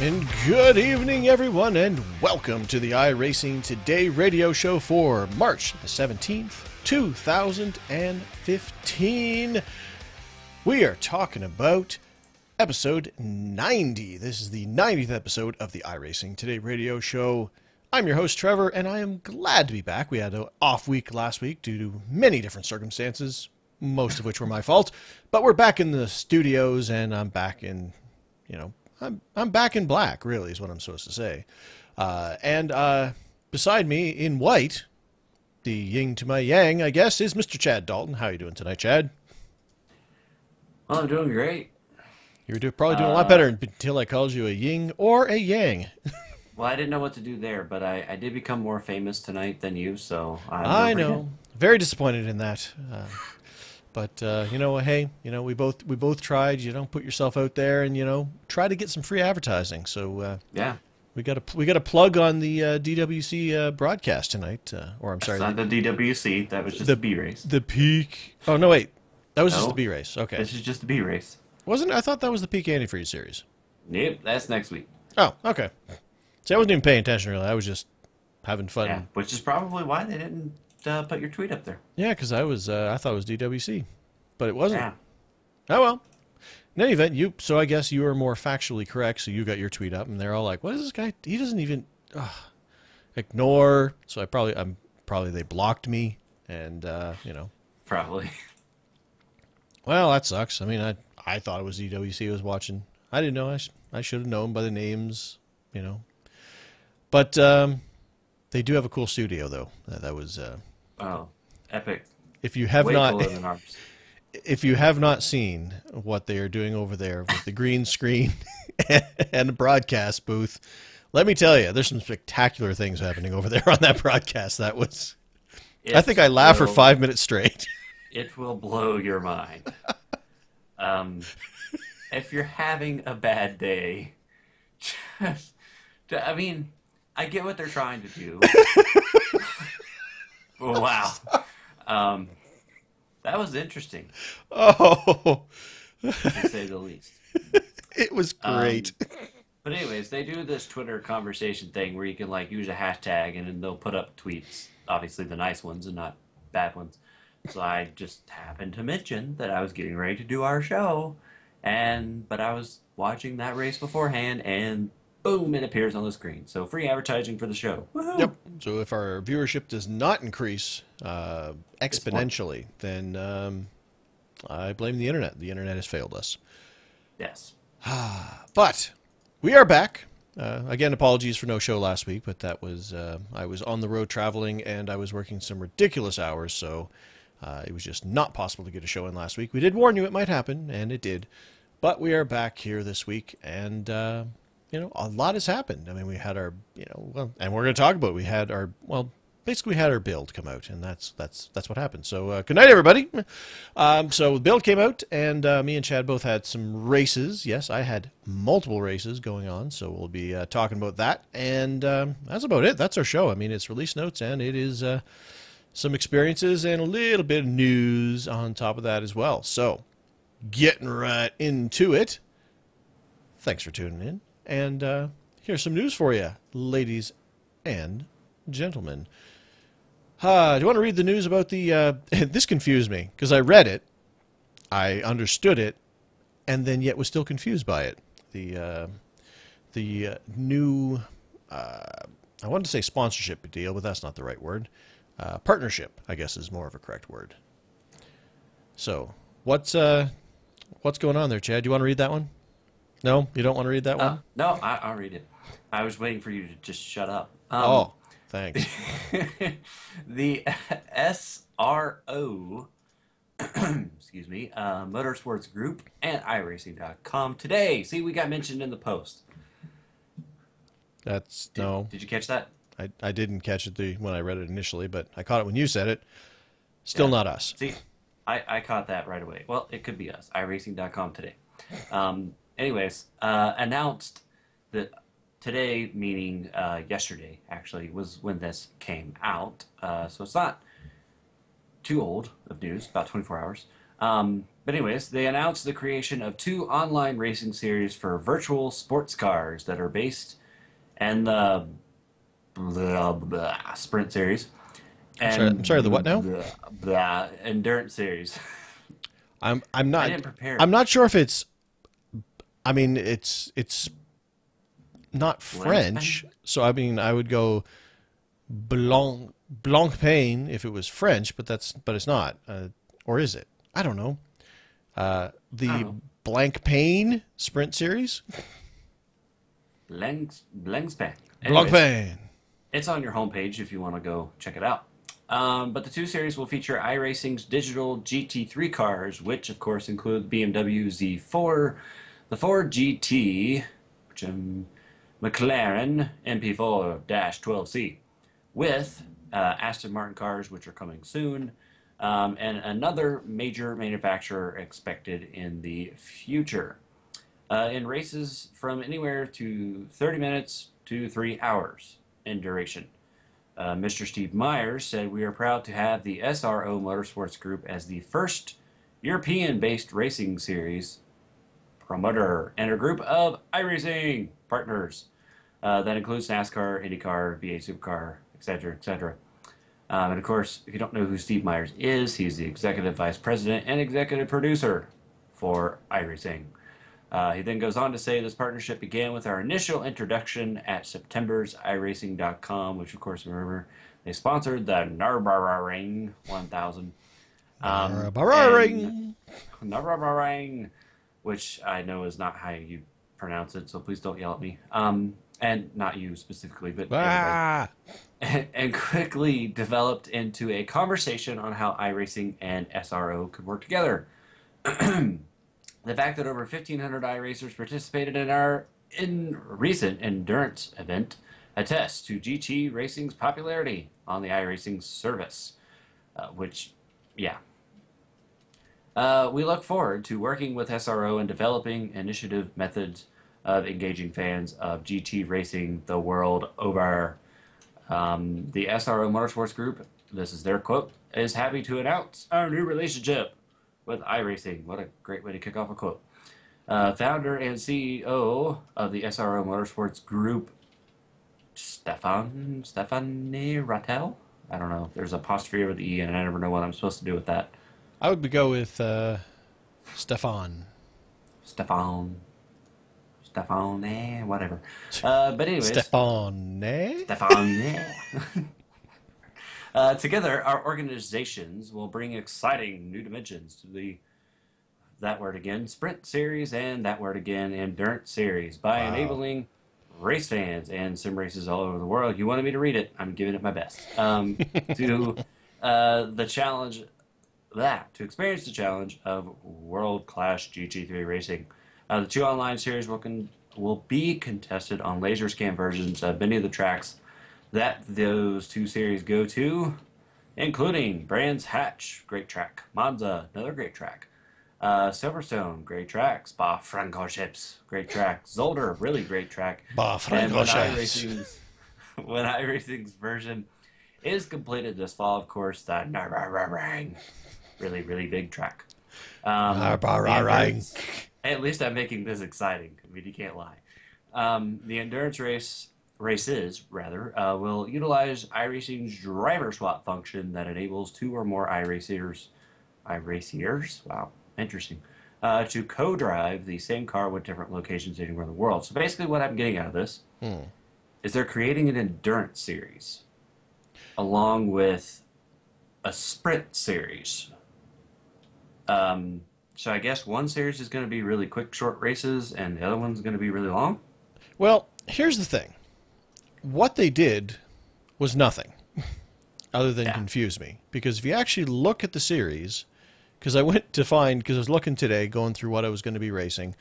And good evening, everyone, and welcome to the iRacing Today radio show for March the 17th, 2015. We are talking about episode 90. This is the 90th episode of the iRacing Today radio show. I'm your host, Trevor, and I am glad to be back. We had an off week last week due to many different circumstances, most of which were my fault. But we're back in the studios, and I'm back in, I'm back in black, really, is what I'm supposed to say. And beside me, in white, the yin to my yang, I guess, is Mr. Chad Dalton. How are you doing tonight, Chad? Well, I'm doing great. You were probably doing a lot better until I called you a yin or a yang. Well, I didn't know what to do there, but I did become more famous tonight than you, so I know. Very disappointed in that. But hey, we both tried. Put yourself out there and try to get some free advertising. So yeah, we got a plug on the DWC broadcast tonight. Or I'm sorry, it's not the DWC. That was just the B race. The peak. Oh no, wait, that was just the B race. Okay, this is just the B race. Wasn't it? I thought that was the peak antifreeze series. Nope, that's next week. Oh, okay. See, I wasn't even paying attention really. I was just having fun. Yeah, which is probably why they didn't put your tweet up there. Yeah, because I thought it was DWC, but it wasn't. Yeah. Oh well. In any event, so I guess you were more factually correct. So you got your tweet up, and they're all like, "What is this guy? He doesn't even ignore." So I'm probably they blocked me, and Probably. Well, that sucks. I mean, I thought it was DWC I was watching. I didn't know. I should have known by the names, But they do have a cool studio, though. That was epic. If you have Way not, cooler than ours. If you have not seen what they are doing over there with the green screen and the broadcast booth, let me tell you, there's some spectacular things happening over there on that broadcast. I think I laughed for 5 minutes straight. It will blow your mind. If you're having a bad day, I get what they're trying to do. Wow. That was interesting. Oh. To say the least. It was great. But anyways, they do this Twitter conversation thing where you can use a hashtag and then they'll put up tweets, obviously the nice ones and not bad ones. So I just happened to mention that I was getting ready to do our show, but I was watching that race beforehand, and boom, it appears on the screen. So free advertising for the show. Woo-hoo. Yep. So if our viewership does not increase exponentially, then I blame the internet. The internet has failed us. Yes. But we are back. Again, apologies for no show last week, but that was I was on the road traveling and I was working some ridiculous hours, so it was just not possible to get a show in last week. We did warn you it might happen, and it did. But we are back here this week, and a lot has happened. I mean, we had our, and we're going to talk about it. We had our, basically we had our build come out, and that's what happened. So good night, everybody. So the build came out, and me and Chad both had some races. Yes, I had multiple races going on, so we'll be talking about that. And that's about it. That's our show. I mean, it's release notes, and it is some experiences and a little bit of news on top of that as well. So getting right into it. Thanks for tuning in. And here's some news for you, ladies and gentlemen. Do you want to read the news about the... this confused me, because I read it, I understood it, and then yet was still confused by it. The new... I wanted to say sponsorship deal, but that's not the right word. Partnership, I guess, is more of a correct word. So, what's going on there, Chad? Do you want to read that one? No? You don't want to read that one? No, I'll read it. I was waiting for you to just shut up. Thanks. The SRO, excuse me, Motorsports Group and iRacing.com today. See, we got mentioned in the post. That's no. Did you catch that? I didn't catch it when I read it initially, but I caught it when you said it. Still Yeah. not us. See, I caught that right away. Well, it could be us. iRacing.com today. Anyways, announced that today, meaning yesterday, actually, was when this came out. So it's not too old of news, about 24 hours. But anyways, they announced the creation of 2 online racing series for virtual sports cars that are based in the sprint series and I'm sorry. The what now? endurance series. I'm I not. didn't prepare. I'm not sure if it's. I mean, it's not Blank French, so I mean, I would go Blanc Pain if it was French, but it's not, or is it? I don't know. I don't The know. Blank Pain Sprint Series, Blangspan. Blanc Anyways, Pain. it's on your homepage if you want to go check it out. But the 2 series will feature iRacing's digital GT3 cars, which of course include the BMW Z4, the Ford GT, which McLaren MP4-12C, with Aston Martin cars, which are coming soon, and another major manufacturer expected in the future. In races from anywhere to 30 minutes to 3 hours in duration. Mr. Steve Myers said, "We are proud to have the SRO Motorsports Group as the first European-based racing series promoter and a group of iRacing partners that includes NASCAR, IndyCar, VA Supercar, etc., etc." And of course, if you don't know who Steve Myers is, he's the executive vice president and executive producer for iRacing. He then goes on to say this partnership began with our initial introduction at September's iRacing.com, which of course, remember, they sponsored the Nürburgring 1000. Barring. Nürburgring, which I know is not how you pronounce it, so please don't yell at me. And not you specifically, but everybody. Ah, And quickly developed into a conversation on how iRacing and SRO could work together. The fact that over 1,500 iRacers participated in recent endurance event attests to GT racing's popularity on the iRacing service, which, yeah. We look forward to working with SRO and developing initiative methods of engaging fans of GT racing the world over. The SRO Motorsports Group, this is their quote, is happy to announce our new relationship with iRacing. What a great way to kick off a quote. Founder and CEO of the SRO Motorsports Group, Stefani Rattel? I don't know. There's an apostrophe over the E, and I never know what I'm supposed to do with that. I would go with Stefan. Stefan, whatever. But anyways, Stefan, eh? Stefan. Together, our organizations will bring exciting new dimensions to the that word again sprint series and that word again endurance series by Wow. enabling race fans and sim races all over the world. You wanted me to read it. I'm giving it my best. To the challenge to experience the challenge of world-class GT3 racing. The 2 online series will be contested on laser scan versions of many of the tracks that those 2 series go to, including Brands Hatch, great track, Monza, another great track, Silverstone, great track, Spa-Francorchamps, great track, Zolder, really great track, and when iRacing's version is completed this fall, of course, the Nürburgring, really, really big track. Nürburgring. At least I'm making this exciting. I mean, you can't lie. The endurance races will utilize iRacing's driver swap function that enables 2 or more iRacers, wow, interesting, to co-drive the same car with different locations anywhere in the world. So basically what I'm getting out of this is they're creating an endurance series along with a sprint series. So I guess one series is going to be really quick, short races, and the other one's going to be really long? Well, here's the thing. What they did was nothing other than confuse me. Because if you actually look at the series, because I went to find, because I was looking today, going through what I was going to be racing,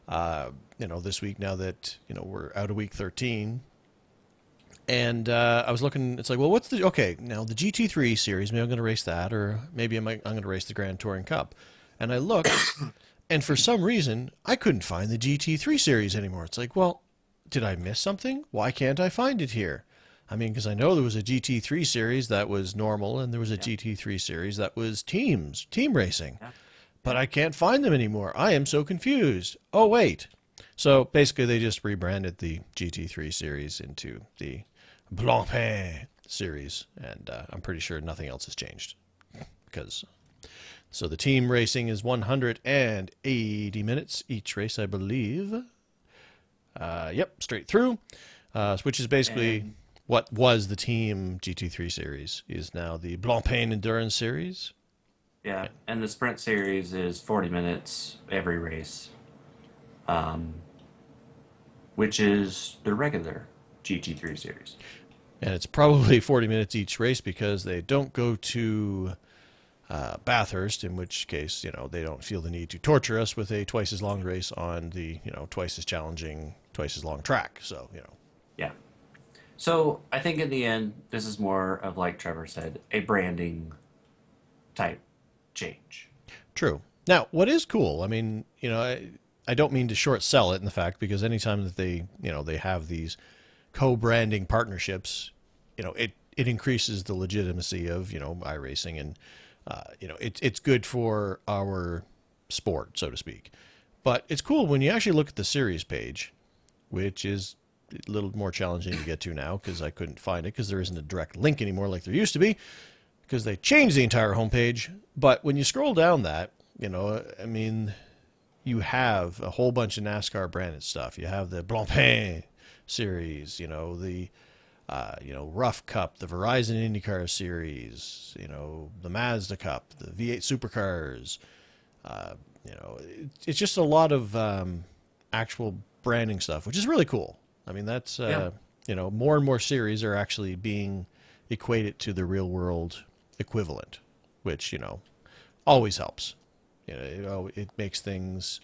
this week now that, we're out of week 13, And I was looking. It's like, well, what's the okay now? The GT3 series. Maybe I'm going to race that, or maybe I'm going to race the Grand Touring Cup. And I looked, and for some reason, I couldn't find the GT3 series anymore. It's like, well, did I miss something? Why can't I find it here? I mean, because I know there was a GT3 series that was normal, and there was a Yeah. GT3 series that was team racing. Yeah. But I can't find them anymore. I am so confused. Oh, wait. So basically, they just rebranded the GT3 series into the Blancpain series, and I'm pretty sure nothing else has changed. Because so the team racing is 180 minutes each race, I believe. Yep, straight through. Which is basically And what was the team GT3 series is now the Blancpain Endurance series. yeah, and the sprint series is 40 minutes every race, um, which is the regular GT3 series. And it's probably 40 minutes each race because they don't go to Bathurst, in which case, they don't feel the need to torture us with a twice as long race on the, twice as challenging, twice as long track. So, Yeah. So I think in the end, this is more of, like Trevor said, a branding type change. true. Now, what is cool, I mean, I don't mean to short sell it in the fact because anytime that they have these co-branding partnerships, it increases the legitimacy of, iRacing and, it's good for our sport, so to speak. But it's cool when you actually look at the series page, which is a little more challenging to get to now because I couldn't find it because there isn't a direct link anymore like there used to be because they changed the entire homepage. But when you scroll down that, I mean, you have a whole bunch of NASCAR branded stuff. You have the Blancpain series, the Rough Cup, the Verizon IndyCar series, the Mazda Cup, the V8 Supercars. It's just a lot of actual branding stuff, which is really cool. I mean, that's Yeah. more and more series are actually being equated to the real world equivalent, which always helps. It makes things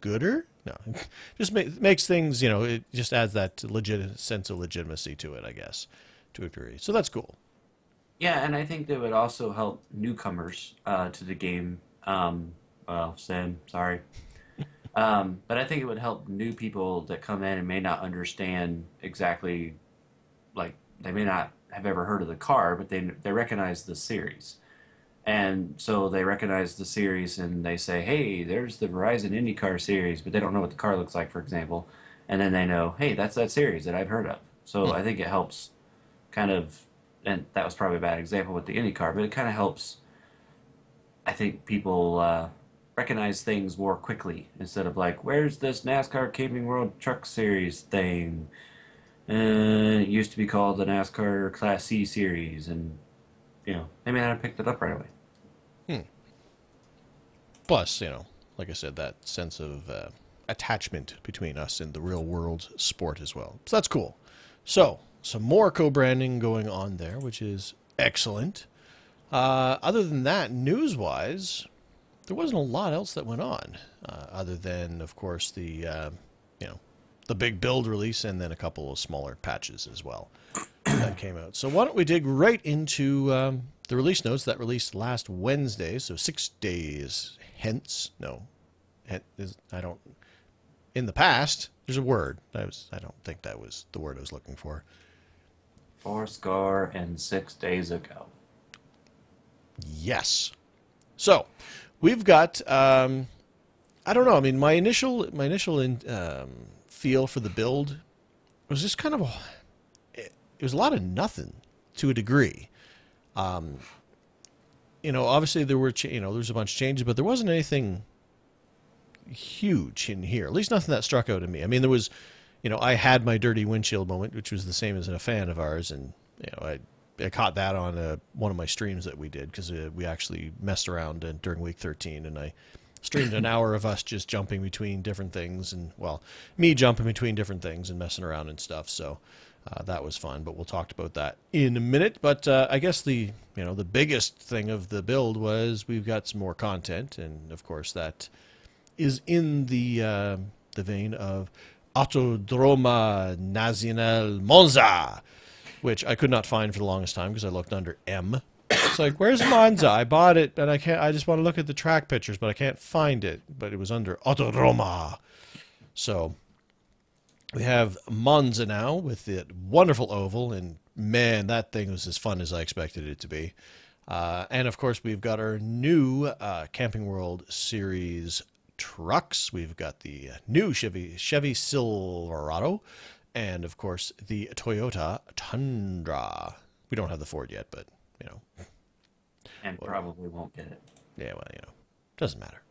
gooder. No, just makes things. It just adds that legit sense of legitimacy to it, I guess, to a degree. So that's cool. Yeah, and I think that would also help newcomers to the game. Well, Sam, sorry. But I think it would help new people that come in and may not understand exactly, like, they may not have ever heard of the car, but they recognize the series. And so they recognize the series and they say, hey, there's the Verizon IndyCar series, but they don't know what the car looks like, for example. And then they know, hey, that's that series that I've heard of. So Hmm. I think it helps kind of, and that was probably a bad example with the IndyCar, but it kind of helps, I think, people recognize things more quickly instead of like, where's this NASCAR Camping World Truck Series thing? It used to be called the NASCAR Class C Series, and they may not have picked it up right away. Hmm. Plus, like I said, that sense of attachment between us and the real world sport as well. So that's cool. So some more co-branding going on there, which is excellent. Other than that, news-wise, there wasn't a lot else that went on, other than, of course, the big build release and then a couple of smaller patches as well that came out. So why don't we dig right into the release notes that released last Wednesday, so 6 days hence. No, I don't. In the past, there's a word. I don't think that was the word I was looking for. 4 and 6 days ago. Yes. So we've got. I don't know. I mean, my initial feel for the build was just kind of. It was a lot of nothing to a degree. Obviously there were there was a bunch of changes, but there wasn't anything huge in here. At least nothing that struck out at me. I mean, there was, I had my dirty windshield moment, which was the same as a fan of ours, and I caught that on one of my streams that we did because we actually messed around during week 13, and I streamed an hour of us just jumping between different things, and well, me jumping between different things and messing around and stuff. So that was fun, but we'll talk about that in a minute. But I guess the biggest thing of the build was we've got some more content, and of course that is in the vein of Autodroma Nacional Monza, which I could not find for the longest time because I looked under M. It's like, where's Monza? I bought it and I can't. I just want to look at the track pictures, but I can't find it. But it was under Autodroma. So we have Monza now with the wonderful oval, and man, that thing was as fun as I expected it to be. And of course, we've got our new Camping World Series trucks. We've got the new Chevy Silverado, and of course the Toyota Tundra. We don't have the Ford yet, but you know, And whatever. probably won't get it. Yeah, well, doesn't matter.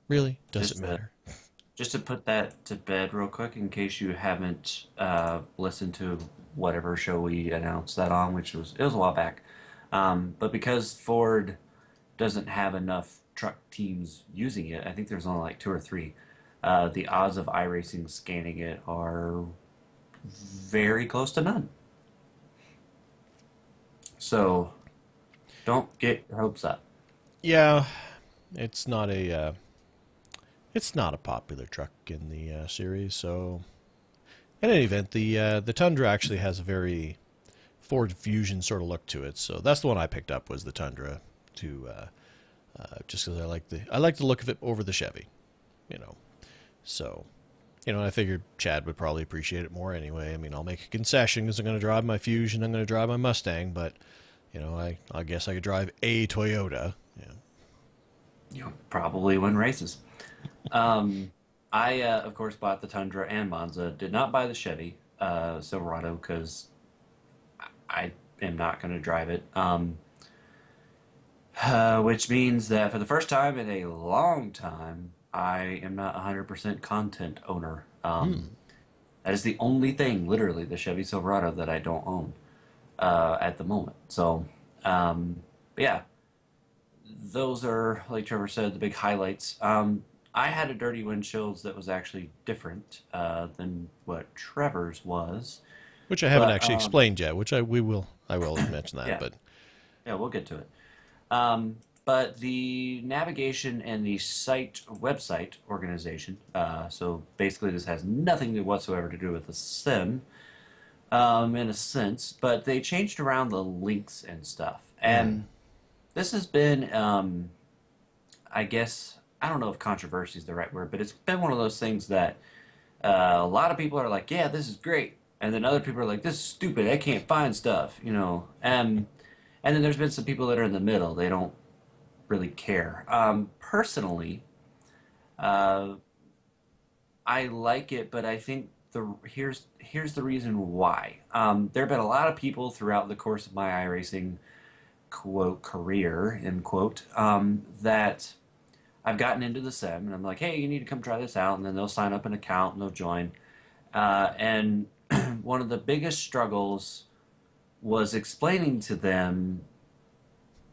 Really, doesn't Just to, matter. just to put that to bed real quick, in case you haven't listened to whatever show we announced that on, which was a while back. But because Ford doesn't have enough truck teams using it, I think there's only like two or three. The odds of iRacing scanning it are very close to none. So don't get your hopes up. Yeah, it's not a it's not a popular truck in the series. So, in any event, the Tundra actually has a very Ford Fusion sort of look to it. So that's the one I picked up was the Tundra to just because I like the look of it over the Chevy, you know. So, I figured Chad would probably appreciate it more anyway. I mean, I'll make a concession because I'm going to drive my Fusion, I'm going to drive my Mustang, but I guess I could drive a Toyota. Yeah. You'll probably win races. Um, I, of course, bought the Tundra and Monza. Did not buy the Chevy Silverado because I am not going to drive it. Which means that for the first time in a long time, I am not 100% content owner. That is the only thing, literally, the Chevy Silverado that I don't own at the moment. So, but yeah, those are, like Trevor said, the big highlights. I had a dirty windshields that was actually different than what Trevor's was, Which I haven't but actually explained yet, which I will mention that, yeah, but yeah, we'll get to it. But the navigation and the site website organization, so basically this has nothing whatsoever to do with the sim, in a sense, but they changed around the links and stuff. And this has been, I guess, I don't know if controversy is the right word, but it's been one of those things that a lot of people are like, yeah, this is great. And then other people are like, this is stupid. I can't find stuff. And then there's been some people that are in the middle. They don't really care. Personally, uh, I like it, but I think here's the reason why. There have been a lot of people throughout the course of my iRacing quote career end quote that I've gotten into the sim and I'm like, hey, you need to come try this out, and then they'll sign up an account and they'll join. And one of the biggest struggles was explaining to them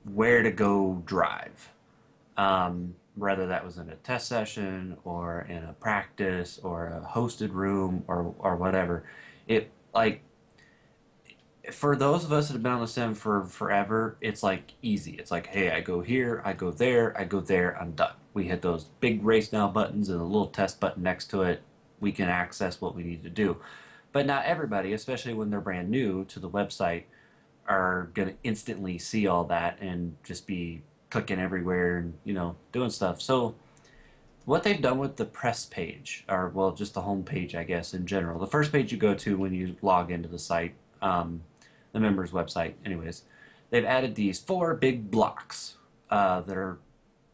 where to go drive. Whether that was in a test session or in a practice or a hosted room or whatever. It like for those of us that have been on the sim for forever, it's like easy. It's like, hey, I go here, I go there, I go there, I'm done. We hit those big race now buttons and a little test button next to it. We can access what we need to do. But not everybody, especially when they're brand new to the website, are going to instantly see all that and just be clicking everywhere and, doing stuff. So what they've done with the press page, or well, just the home page, I guess, in general, the first page you go to when you log into the site, the members website, anyways, they've added these four big blocks that are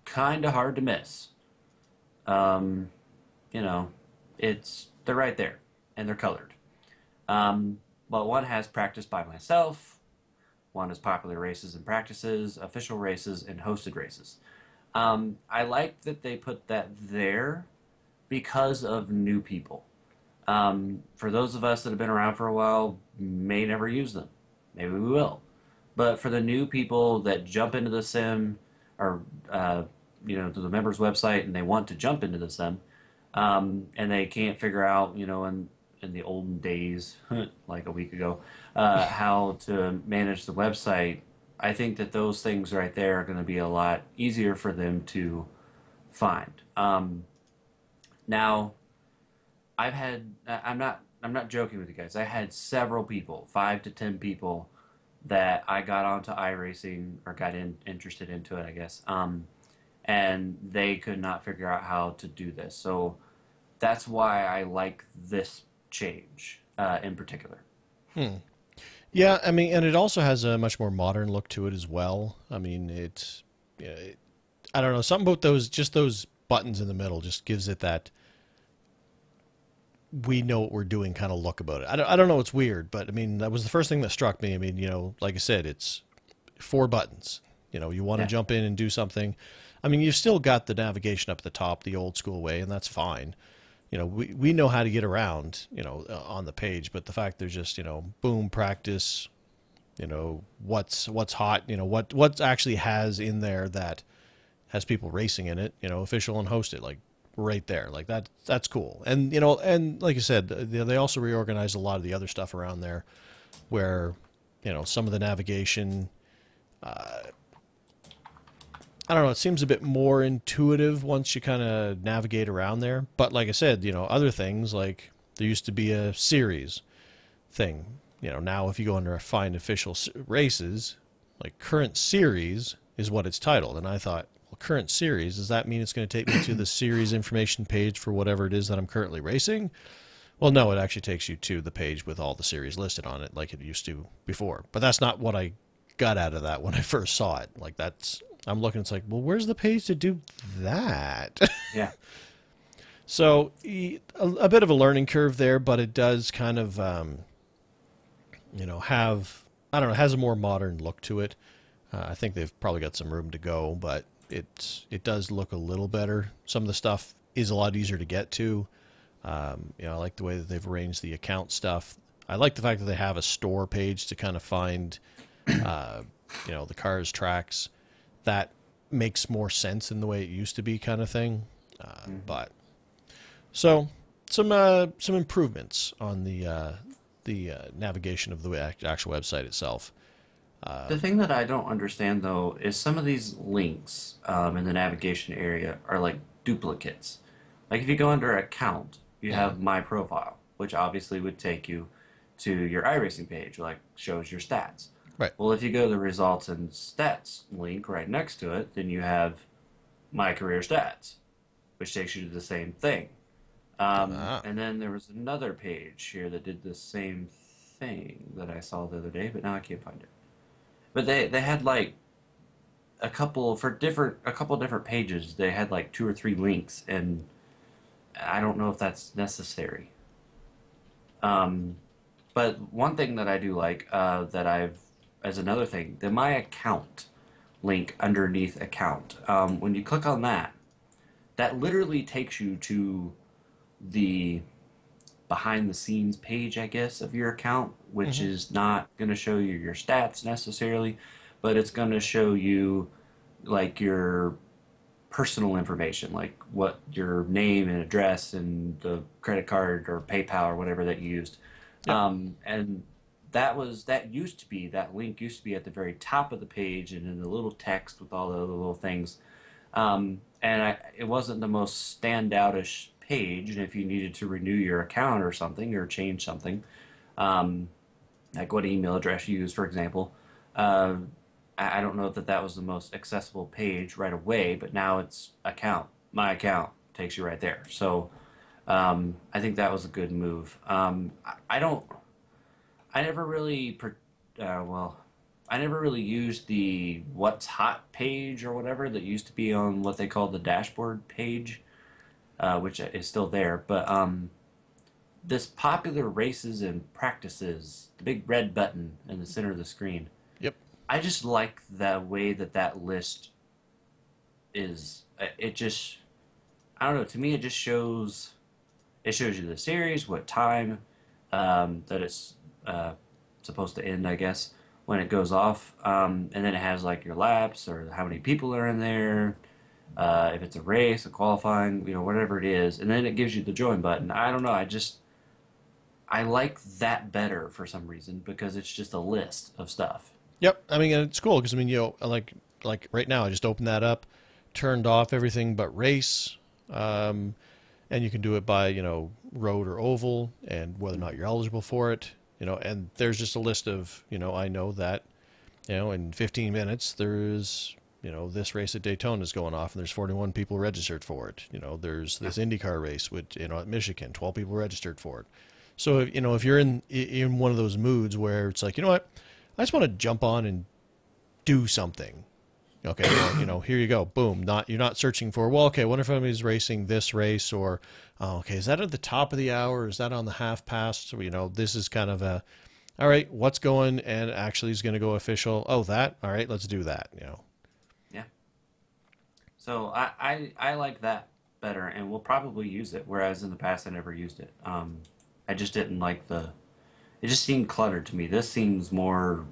kind of hard to miss. Um, you know, they're right there and they're colored. But one has practice by myself, one is popular races and practices, official races, and hosted races. I like that they put that there because of new people. For those of us that have been around for a while, may never use them. Maybe we will. But for the new people that jump into the sim or, to the members website and they want to jump into the sim, and they can't figure out, in the olden days, like a week ago, how to manage the website, I think that those things right there are going to be a lot easier for them to find. Now, I've had I'm not joking with you guys. I had several people, 5 to 10 people, that I got onto iRacing or got interested into it, I guess. And they could not figure out how to do this. So that's why I like this change in particular. Hmm. Yeah, I mean, and it also has a much more modern look to it as well. I mean, yeah, I don't know, something about those buttons in the middle just gives it that we know what we're doing kind of look about it. I don't know, it's weird, but I mean, that was the first thing that struck me. I mean, like I said, it's four buttons. You want to Yeah. jump in and do something. I mean, you've still got the navigation up at the top the old school way, and that's fine. We know how to get around, on the page, but the fact there's just, boom, practice, what's hot, what actually has in there that has people racing in it, official and hosted, like right there, like that's cool. And like you said, they also reorganized a lot of the other stuff around there, where some of the navigation, I don't know, it seems a bit more intuitive once you kind of navigate around there. But like I said, other things, like there used to be a series thing. Now if you go under find official races, like current series is what it's titled. And I thought, well, current series, does that mean it's going to take me to the series information page for whatever it is that I'm currently racing? Well, no, it actually takes you to the page with all the series listed on it like it used to before. But that's not what I got out of that when I first saw it. Like I'm looking, it's like, well, where's the page to do that? Yeah. So a bit of a learning curve there, but it does kind of, have, I don't know, has a more modern look to it. I think they've probably got some room to go, but it does look a little better. Some of the stuff is a lot easier to get to. I like the way that they've arranged the account stuff. I like the fact that they have a store page to kind of find, the cars, tracks. That makes more sense in the way it used to be, kind of thing. But so some improvements on the navigation of the actual website itself. The thing that I don't understand though is some of these links in the navigation area are like duplicates. Like if you go under account, you Mhm. have my profile, which obviously would take you to your iRacing page, like shows your stats. Right. Well, if you go to the results and stats link right next to it, then you have my career stats, which takes you to the same thing. Ah. And then there was another page here that did the same thing that I saw the other day, but now I can't find it. But they had like a couple different pages. They had like 2 or 3 links, and I don't know if that's necessary. Um, but one thing that I do like that I've as another thing, the my account link underneath account. When you click on that, that literally takes you to the behind the scenes page, I guess, of your account, which Hmm. is not going to show you your stats necessarily, but it's going to show you like your personal information, like what your name and address and the credit card or PayPal or whatever that you used. Yep. And that link used to be at the very top of the page and in the little text with all the other little things. It wasn't the most standoutish page. And if you needed to renew your account or something or change something, um, like what email address you use, for example, uh, I don't know that that was the most accessible page right away, but now it's account. My account takes you right there. So I think that was a good move. I don't. I never really. Well, I never really used the what's hot page or whatever that used to be on what they call the dashboard page, which is still there. But this popular races and practices, the big red button in the center of the screen. Yep. I just like the way that that list is. It just, I don't know. To me, it just shows. It shows you the series, what time that it's supposed to end, I guess, when it goes off, and then it has like your laps or how many people are in there, if it's a race, a qualifying, whatever it is, and then it gives you the join button. I don't know. I like that better for some reason because it's just a list of stuff. Yep. I mean, and it's cool because I mean, like right now, I just opened that up, turned off everything but race, and you can do it by, road or oval and whether or not you're eligible for it, and there's just a list of, I know that, in 15 minutes there's, this race at Daytona is going off and there's 41 people registered for it. There's this IndyCar race with, at Michigan, 12 people registered for it. So, if you're in one of those moods where it's like, you know what, I just want to jump on and do something. Okay, well, here you go. Boom. You're not searching for, well, okay, what if somebody's racing this race, or, oh, okay, is that at the top of the hour? Is that on the half past? So, this is kind of all right, what's going and actually is going to go official. Oh, that? All right, let's do that, Yeah. So I like that better, and we'll probably use it. Whereas in the past I never used it. I just didn't like it just seemed cluttered to me. This seems more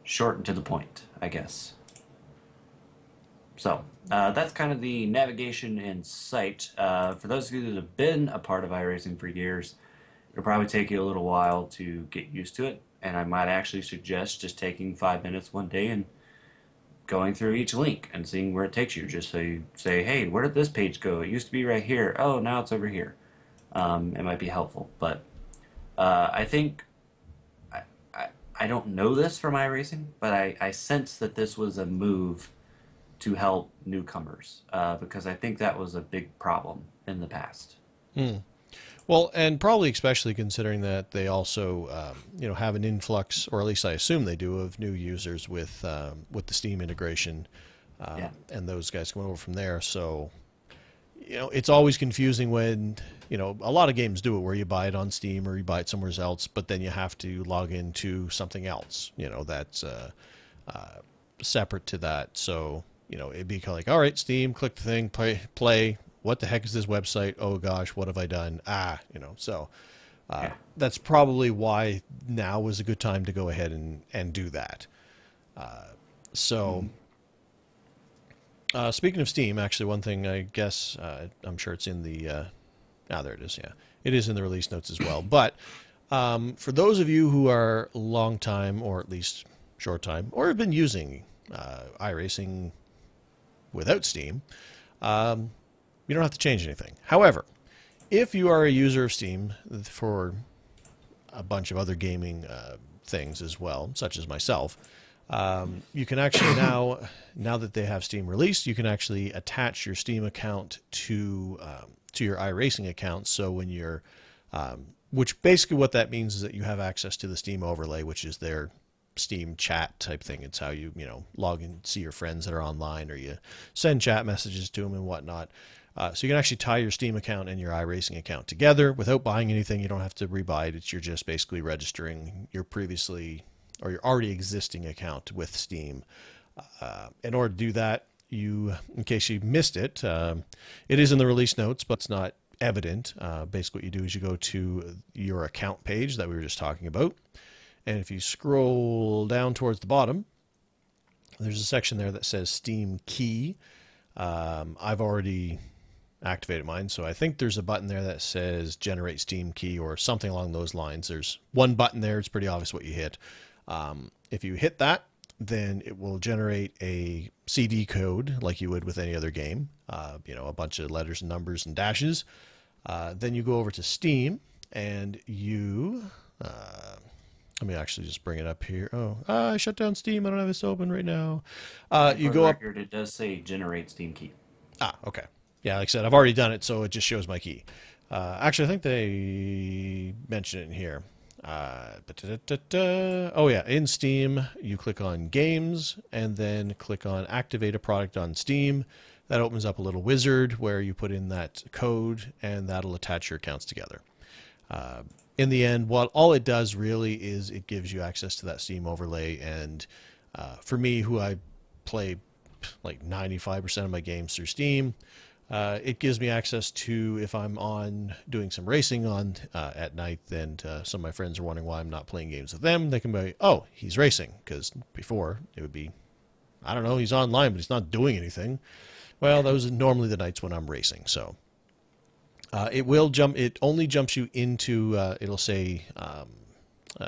short and to the point, I guess. So that's kind of the navigation and site. For those of you that have been a part of iRacing for years, it'll probably take you a little while to get used to it. And I might actually suggest just taking 5 minutes one day and going through each link and seeing where it takes you. Just so you say, hey, where did this page go? It used to be right here. Oh, now it's over here. It might be helpful. But I think I don't know this from iRacing, but I sense that this was a move to help newcomers because I think that was a big problem in the past. Hmm. Well, and probably especially considering that they also, have an influx, or at least I assume they do, of new users with the Steam integration, Yeah. and those guys coming over from there. So, it's always confusing when, a lot of games do it where you buy it on Steam or you buy it somewhere else, but then you have to log into something else, that's separate to that. So, it'd be kind of like, all right, Steam, click the thing, play. What the heck is this website? Oh gosh, what have I done? So Yeah. that's probably why now was a good time to go ahead and do that. So speaking of Steam, actually one thing I guess, I'm sure it's in the, there it is. Yeah, it is in the release notes as well. But for those of you who are long time, or at least short time, or have been using iRacing without Steam, you don't have to change anything. However, if you are a user of Steam for a bunch of other gaming things as well, such as myself, you can actually now that they have Steam released, you can actually attach your Steam account to your iRacing account. So when you're, which basically what that means is that you have access to the Steam overlay, which is their Steam chat type thing. It's how you log in, see your friends that are online, or you send chat messages to them and whatnot. So you can actually tie your Steam account and your iRacing account together without buying anything. You don't have to rebuy it. You're just basically registering your previously or your already existing account with Steam. In order to do that, in case you missed it, it is in the release notes, but it's not evident. Basically what you do is you go to your account page that we were just talking about. And if you scroll down towards the bottom, there's a section there that says Steam Key. I've already activated mine, so I think there's a button there that says Generate Steam Key or something along those lines. There's one button there. It's pretty obvious what you hit. If you hit that, then it will generate a CD code like you would with any other game. A bunch of letters and numbers and dashes. Then you go over to Steam and you... let me actually just bring it up here. Oh, I shut down Steam. I don't have this open right now. You For go the up. record, it does say generate Steam key. Okay. Yeah, like I said, I've already done it, so it just shows my key. Actually, I think they mention it in here. Oh, yeah. In Steam, you click on Games and then click on Activate a Product on Steam. That opens up a little wizard where you put in that code, and that'll attach your accounts together. In the end, what all it does really is it gives you access to that Steam overlay. And for me, who I play like 95% of my games through Steam, it gives me access to, if I'm on doing some racing on at night, then some of my friends are wondering why I'm not playing games with them. They can be, oh, he's racing, because before it would be, I don't know, he's online, but he's not doing anything. Well, those are normally the nights when I'm racing. So it will jump. It only jumps you into. It'll say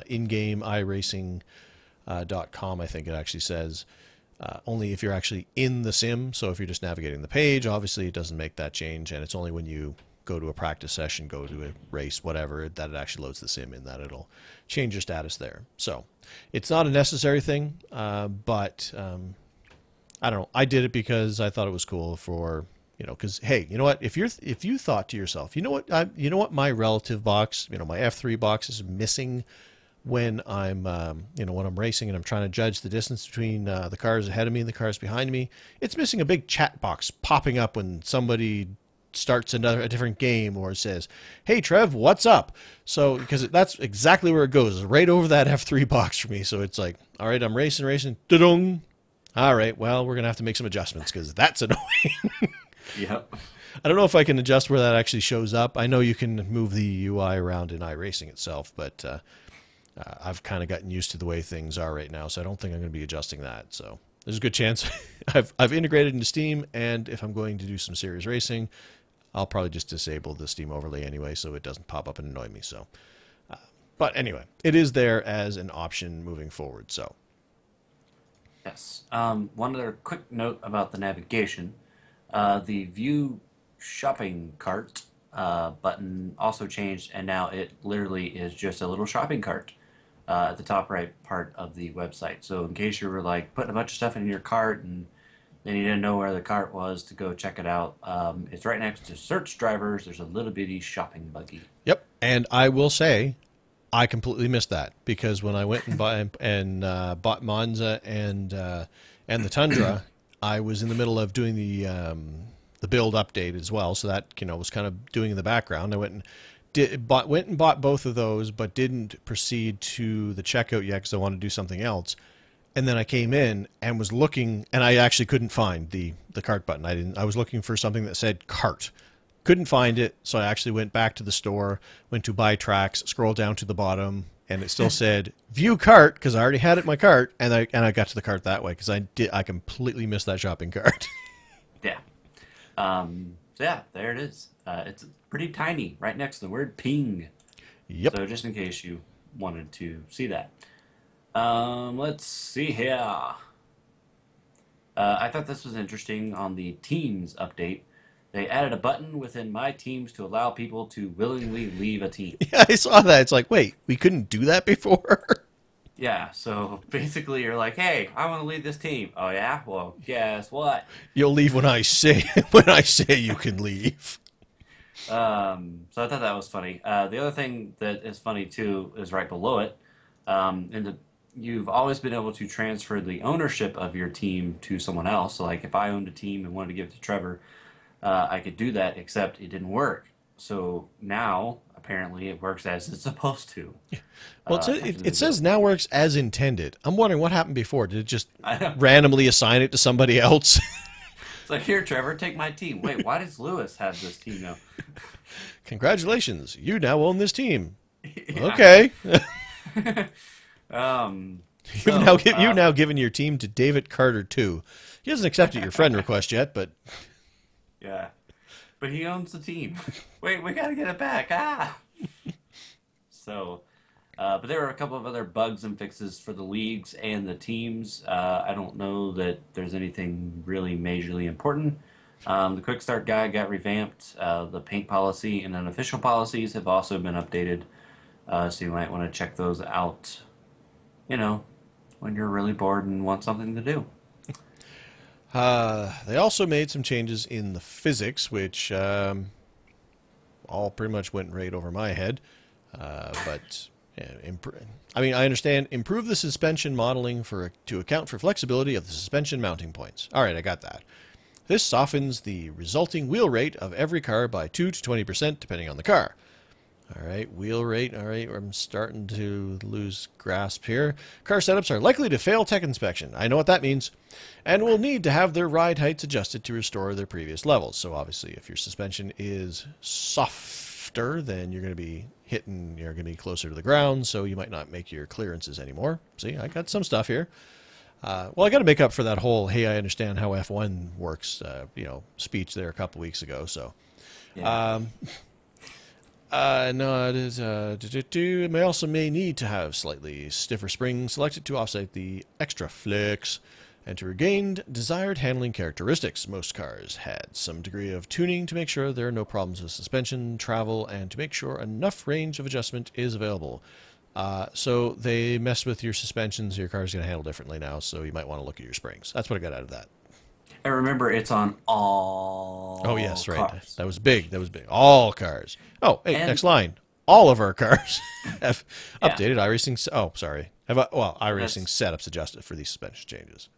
in-game iRacing.com. I think it actually says. Only if you're actually in the sim. So if you're just navigating the page, obviously it doesn't make that change, and it's only when you go to a practice session, go to a race, whatever, that it actually loads the sim in, that it'll change your status there. So it's not a necessary thing, but I don't know. I did it because I thought it was cool for, because hey, you know what? If you thought to yourself, you know what my relative box, my F3 box is missing when I'm, when I'm racing and I'm trying to judge the distance between the cars ahead of me and the cars behind me. It's missing a big chat box popping up when somebody starts a different game or says, "Hey Trev, what's up?" So because that's exactly where it goes, right over that F3 box for me. So it's like, all right, I'm racing, da-dong. All right, well, we're gonna have to make some adjustments because that's annoying. Yep. I don't know if I can adjust where that actually shows up. I know you can move the UI around in iRacing itself, but I've kind of gotten used to the way things are right now, so I don't think I'm going to be adjusting that. So there's a good chance I've integrated into Steam, and if I'm going to do some serious racing, I'll probably just disable the Steam overlay anyway, so it doesn't pop up and annoy me. So, but anyway, it is there as an option moving forward. So, Yes. One other quick note about the navigation. The View Shopping Cart button also changed, and now it literally is just a little shopping cart at the top right part of the website. So in case you were like putting a bunch of stuff in your cart and then you didn't know where the cart was to go check it out, it's right next to search drivers. There's a little bitty shopping buggy. yep. And I will say, I completely missed that because when I went and bought Monza and the Tundra, I was in the middle of doing the build update as well, so that was kind of doing in the background. I went and bought both of those, but didn't proceed to the checkout yet because I wanted to do something else. And then I came in and was looking, and I actually couldn't find the cart button. I was looking for something that said cart. Couldn't find it, so I actually went back to the store, went to buy tracks, scrolled down to the bottom, and it still said view cart because I already had it in my cart, and I got to the cart that way because I completely missed that shopping cart. Yeah. So yeah, there it is. It's pretty tiny, right next to the word ping. Yep. So just in case you wanted to see that. Let's see here. I thought this was interesting on the Teams update. They added a button within My Teams to allow people to willingly leave a team. Yeah, I saw that. It's like, wait, we couldn't do that before? Yeah, so basically you're like, hey, I want to leave this team. Oh yeah? Well, guess what? You'll leave when I say you can leave. So I thought that was funny. The other thing that is funny too is right below it. You've always been able to transfer the ownership of your team to someone else. So like if I owned a team and wanted to give it to Trevor, I could do that, except it didn't work. So now, apparently, it works as it's supposed to. Well, it says now works as intended. I'm wondering what happened before. Did it just I know. randomly assign it to somebody else? It's like, here, Trevor, take my team. Wait, why does Lewis have this team now? Congratulations, you now own this team. Yeah. Okay. You've So, now given your team to David Carter too. He hasn't accepted your friend request yet, but yeah. But he owns the team. Wait, we gotta get it back. Ah! So, but there were a couple of other bugs and fixes for the leagues and the teams. I don't know that there's anything really majorly important. The quick start guide got revamped. The paint policy and unofficial policies have also been updated. So you might want to check those out, when you're really bored and want something to do. they also made some changes in the physics, which all pretty much went right over my head. But yeah, I understand. Improve the suspension modeling to account for flexibility of the suspension mounting points. All right, I got that. This softens the resulting wheel rate of every car by 2 to 20% depending on the car. All right, wheel rate. All right, I'm starting to lose grasp here. Car setups are likely to fail tech inspection. I know what that means. And will need to have their ride heights adjusted to restore their previous levels. So obviously, if your suspension is softer, then you're going to be closer to the ground, so you might not make your clearances anymore. See, I got some stuff here. Well, I got to make up for that whole, hey, I understand how F1 works, speech there a couple weeks ago. So, Yeah. no, it is. It may need to have slightly stiffer springs selected to offset the extra flex. And to regain desired handling characteristics, most cars had some degree of tuning to make sure there are no problems with suspension, travel, and to make sure enough range of adjustment is available. So they mess with your suspensions. Your car's going to handle differently now, so you might want to look at your springs. That's what I got out of that. And remember, it's on Oh, all yes, right. cars. That was big. That was big. All cars. Oh, hey, And next line. All of our cars have yeah, updated iRacing. Oh, sorry. Well, iRacing that's setups adjusted for these suspension changes.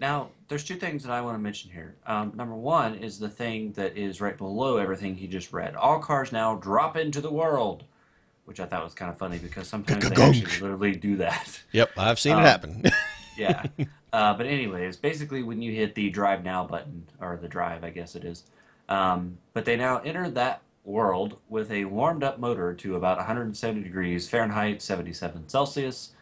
now there's two things that I want to mention here. Number one is the thing that is right below everything he just read. All cars now drop into the world, which I thought was kind of funny because sometimes they actually Gunk. literally do that. Yep, I've seen it Um, happen. yeah. But anyways, basically when you hit the drive now button, or the drive, I guess it is, but they now enter that world with a warmed up motor to about 170 degrees Fahrenheit, 77 Celsius,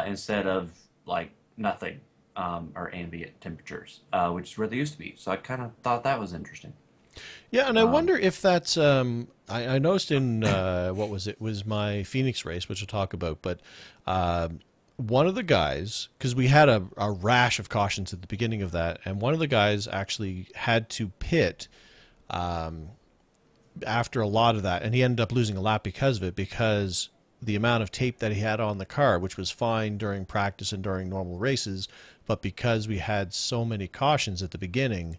instead of like nothing, or ambient temperatures, which is where they used to be. So I kind of thought that was interesting. Yeah, and I Um, wonder if that's. I noticed in what was it? Was my Phoenix race, which we'll talk about, but one of the guys, because we had a rash of cautions at the beginning of that, and one of the guys actually had to pit after a lot of that, and he ended up losing a lap because of it, because the amount of tape that he had on the car, which was fine during practice and during normal races, but because we had so many cautions at the beginning,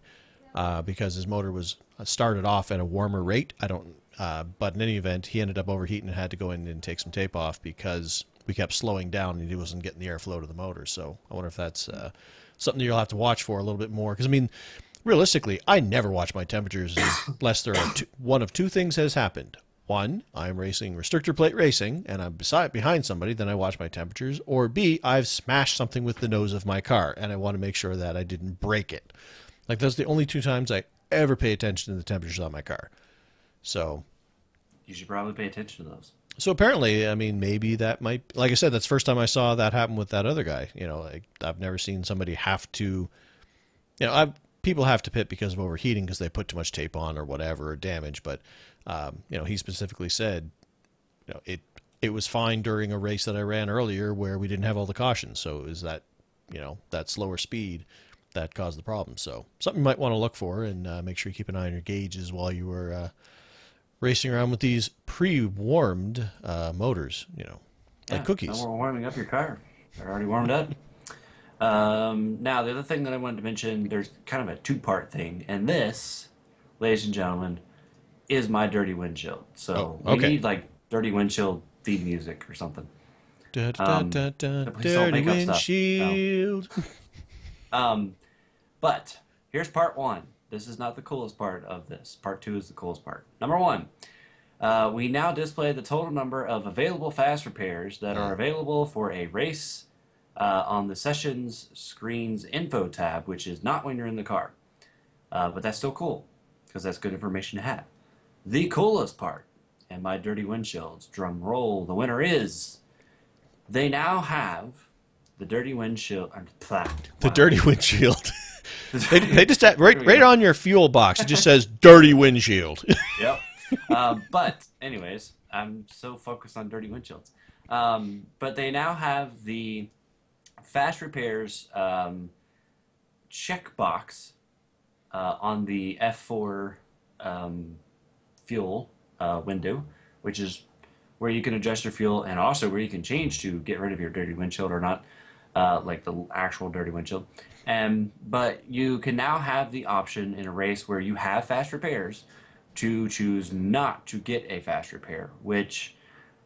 because his motor was started off at a warmer rate. I don't, but in any event, he ended up overheating and had to go in and take some tape off because we kept slowing down and he wasn't getting the airflow to the motor. So I wonder if that's something you'll have to watch for a little bit more. Because I mean, realistically, I never watch my temperatures unless there are one of two things has happened. One, I'm racing restrictor plate racing and I'm behind somebody, then I watch my temperatures. Or B, I've smashed something with the nose of my car and I want to make sure that I didn't break it. Like those are the only two times I ever pay attention to the temperatures on my car. So, you should probably pay attention to those. so apparently, I mean, maybe that might, like I said, that's the first time I saw that happen with that other guy. You know, like I've never seen somebody have to, people have to pit because of overheating because they put too much tape on or whatever or damage. But, he specifically said, it was fine during a race that I ran earlier where we didn't have all the cautions. So it was that, that slower speed that caused the problem. So something you might want to look for and make sure you keep an eye on your gauges while you were racing around with these pre-warmed motors, like Yeah, no cookies. more warming up your car. They're already warmed up. Now, the other thing that I wanted to mention, there's kind of a two-part thing, and this, ladies and gentlemen, is my dirty windshield. Oh, So we okay. need like dirty windshield theme music or something. Da, da, da, da, But please don't dirty make up stuff. No. windshield. Um, but here's part one. This is not the coolest part of this. Part two is the coolest part. Number one, we now display the total number of available fast repairs that are available for a race on the sessions screen's info tab, which is not when you're in the car. But that's still cool because that's good information to have. The coolest part, and my dirty windshields, drum roll, the winner is they now have the dirty windshield. The Wow. dirty windshield. They just There we right go. on your fuel box. It just says dirty windshield. Yep. But anyways, I'm so focused on dirty windshields. But they now have the fast repairs checkbox on the F4 fuel window, which is where you can adjust your fuel and also where you can change to get rid of your dirty windshield or not, like the actual dirty windshield. But you can now have the option in a race where you have fast repairs to choose not to get a fast repair, which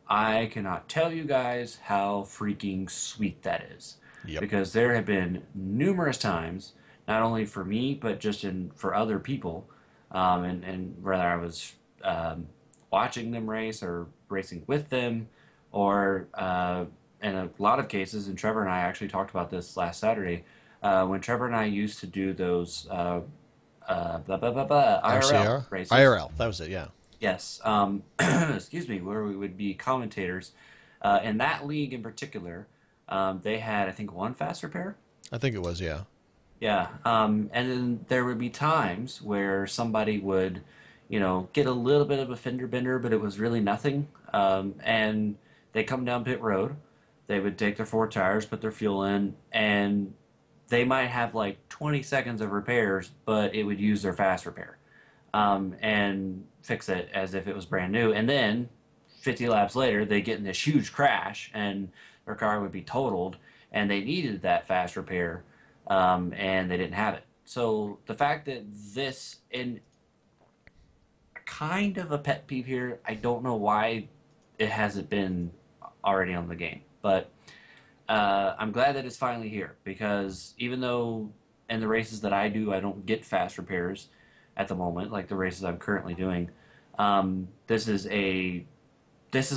I cannot tell you guys how freaking sweet that is. Yep. Because there have been numerous times, not only for me, but just for other people, and whether I was watching them race or racing with them, or in a lot of cases, and Trevor and I actually talked about this last Saturday, when Trevor and I used to do those IRL RCR? races. IRL. That was it, yeah. Yes, excuse me, where we would be commentators. In that league in particular, they had, I think, one fast repair. I think it was, yeah. Yeah, and then there would be times where somebody would, get a little bit of a fender bender, but it was really nothing. And they come down pit road, they would take their four tires, put their fuel in, and they might have like 20 seconds of repairs, but it would use their fast repair and fix it as if it was brand new. And then 50 laps later, they get in this huge crash and their car would be totaled, and they needed that fast repair, and they didn't have it. So the fact that this, and kind of a pet peeve here, I don't know why it hasn't been already on the game, but I'm glad that it's finally here because even though in the races that I do, I don't get fast repairs at the moment, like the races I'm currently doing. This is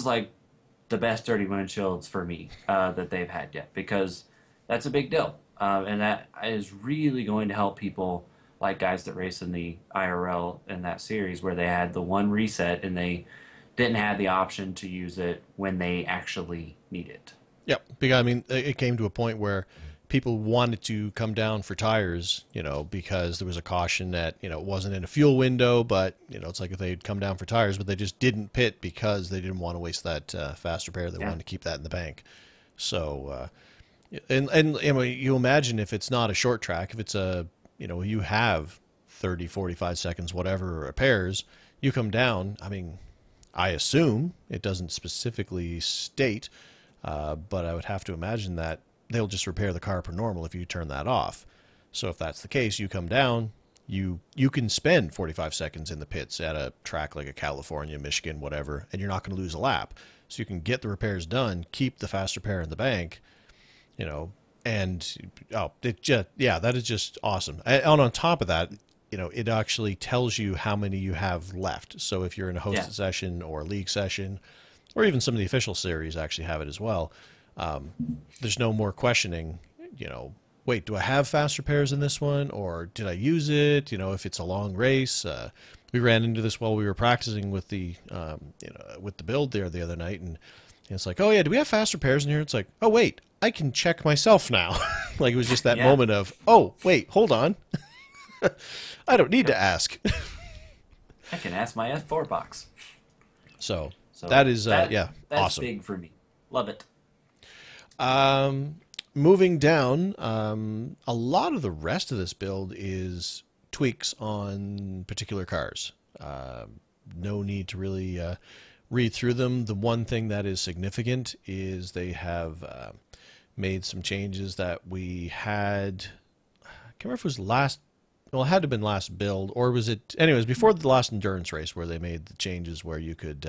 like the best dirty windshields for me that they've had yet because that's a big deal, and that is really going to help people like guys that race in the IRL in that series where they had the one reset and they didn't have the option to use it when they actually need it. Yep. Because I mean, it came to a point where people wanted to come down for tires, because there was a caution that, it wasn't in a fuel window, but, it's like if they'd come down for tires, but they just didn't pit because they didn't want to waste that fast repair. They Yeah. wanted to keep that in the bank. So, and you imagine if it's not a short track, if it's you have 30, 45 seconds, whatever repairs, you come down. I mean, I assume it doesn't specifically state, but I would have to imagine that they'll just repair the car per normal if you turn that off. So if that's the case, you come down, you can spend 45 seconds in the pits at a track like a California, Michigan, whatever, and you're not going to lose a lap. So you can get the repairs done, keep the fast repair in the bank, and that is just awesome. And on top of that, it actually tells you how many you have left. So if you're in a Yeah. hosted session or a league session, or even some of the official series actually have it as well. There's no more questioning, wait, do I have fast repairs in this one or did I use it? If it's a long race, we ran into this while we were practicing with with the build there the other night. And it's like, oh yeah, do we have fast repairs in here? It's like, oh wait, I can check myself now. Like it was just that Yeah. moment of, oh wait, hold on. I don't need to ask. I can ask my F4 box. So So that is, that's awesome. big for me. Love it. Moving down, a lot of the rest of this build is tweaks on particular cars. No need to really read through them. The one thing that is significant is they have made some changes that we had. I can't remember if it was last. Well, it had to have been last build, or was it? Anyways, before the last endurance race, where they made the changes where you could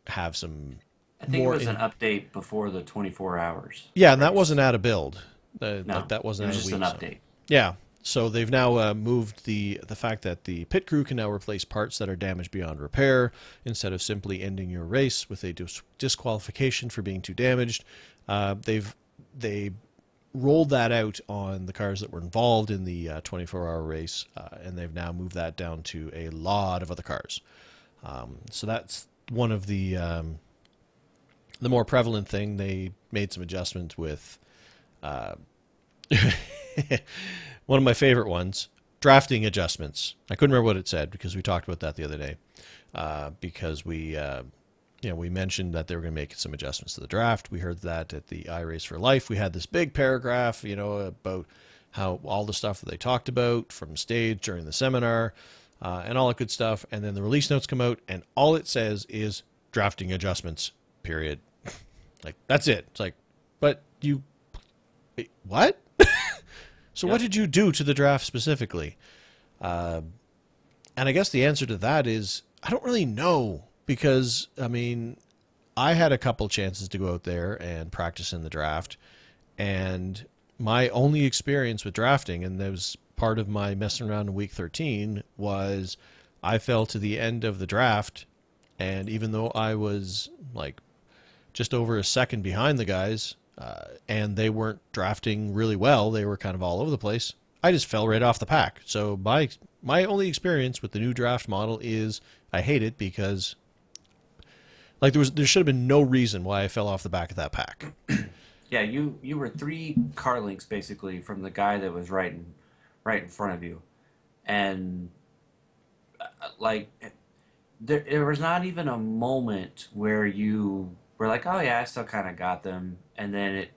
have some I think it more was an update before the 24 hours yeah, and that race. wasn't at a build. No, Like that it wasn't was at a just week. an So. update. Yeah. So they've now moved the fact that the pit crew can now replace parts that are damaged beyond repair instead of simply ending your race with a disqualification for being too damaged. They rolled that out on the cars that were involved in the 24-hour race, and they've now moved that down to a lot of other cars. So that's one of the more prevalent thing. They made some adjustments with one of my favorite ones, drafting adjustments. I couldn't remember what it said because we talked about that the other day. Because we mentioned that they were going to make some adjustments to the draft. We heard that at the iRace for Life. We had this big paragraph, about how all the stuff that they talked about from stage during the seminar, and all that good stuff. And then the release notes come out, and all it says is drafting adjustments. Period. Like that's it. It's like, but wait, what? So what Yep. did you do to the draft specifically? And I guess the answer to that is I don't really know because, I mean, I had a couple chances to go out there and practice in the draft. And my only experience with drafting, and that was part of my messing around in week 13, was I fell to the end of the draft. And even though I was like just over a second behind the guys, and they weren't drafting really well, they were kind of all over the place, I just fell right off the pack. So my only experience with the new draft model is I hate it because like there should have been no reason why I fell off the back of that pack. Yeah, you were 3 car links basically from the guy that was right in front of you, and like there was not even a moment where you were like, oh yeah, I still kind of got them, and then it,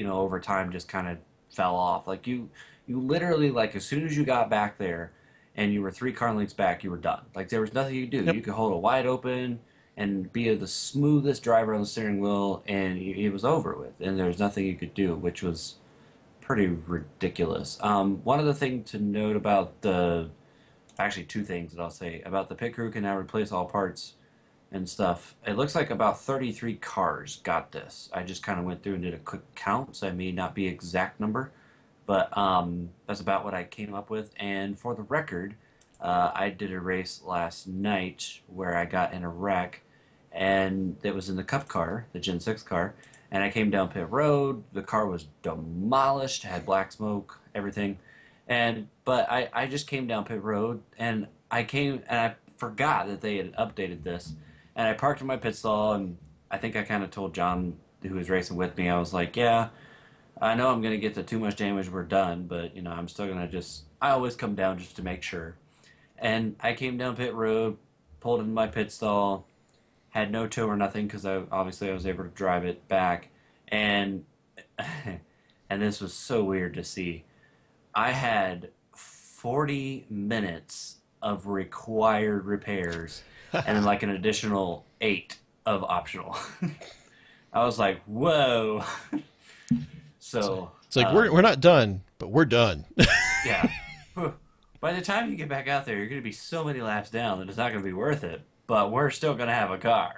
over time just kind of fell off. Like you literally like as soon as you got back there and you were 3 car lengths back, you were done. Like there was nothing you could do. Yep. You could hold it wide open and be the smoothest driver on the steering wheel, and it was over with. And there was nothing you could do, which was pretty ridiculous. One other thing to note about the actually two things that I'll say about the pit crew can now replace all parts and stuff. It looks like about 33 cars got this. I just kind of went through and did a quick count, so I may not be exact number, but that's about what I came up with. And for the record, I did a race last night where I got in a wreck, and it was in the Cup car, the Gen 6 car, and I came down pit road. The car was demolished, had black smoke, everything. But I just came down pit road, and I forgot that they had updated this, and I parked in my pit stall, and I think I kind of told John, who was racing with me, I was like, yeah, I know I'm gonna get to too much damage, we're done, but I'm still gonna just I always come down just to make sure. And I came down pit road, pulled in my pit stall, had no tow or nothing because I was able to drive it back, and and this was so weird to see. I had 40 minutes of required repairs and then like an additional 8 of optional. I was like, whoa. So, It's like we're not done, but we're done. yeah. By the time you get back out there, you're going to be so many laps down that it's not going to be worth it, but we're still going to have a car.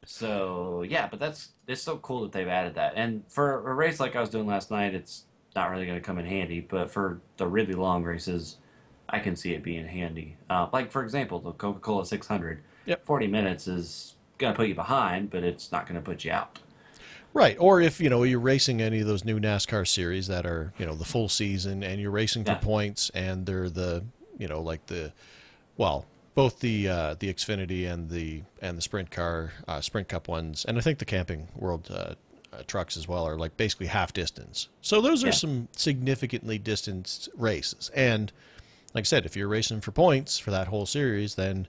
So, yeah, but it's so cool that they've added that. And for a race like I was doing last night, it's not really going to come in handy, but for the really long races, I can see it being handy. Like, for example, the Coca-Cola 600. Yep. 40 minutes is going to put you behind, but it's not going to put you out. Right. Or if, you're racing any of those new NASCAR series that are, the full season and you're racing for Yeah, points and they're well, both the Xfinity and the Sprint Cup ones, and I think the Camping World trucks as well are like basically half distance. So those are yeah, some significantly distanced races. And like I said, if you're racing for points for that whole series, then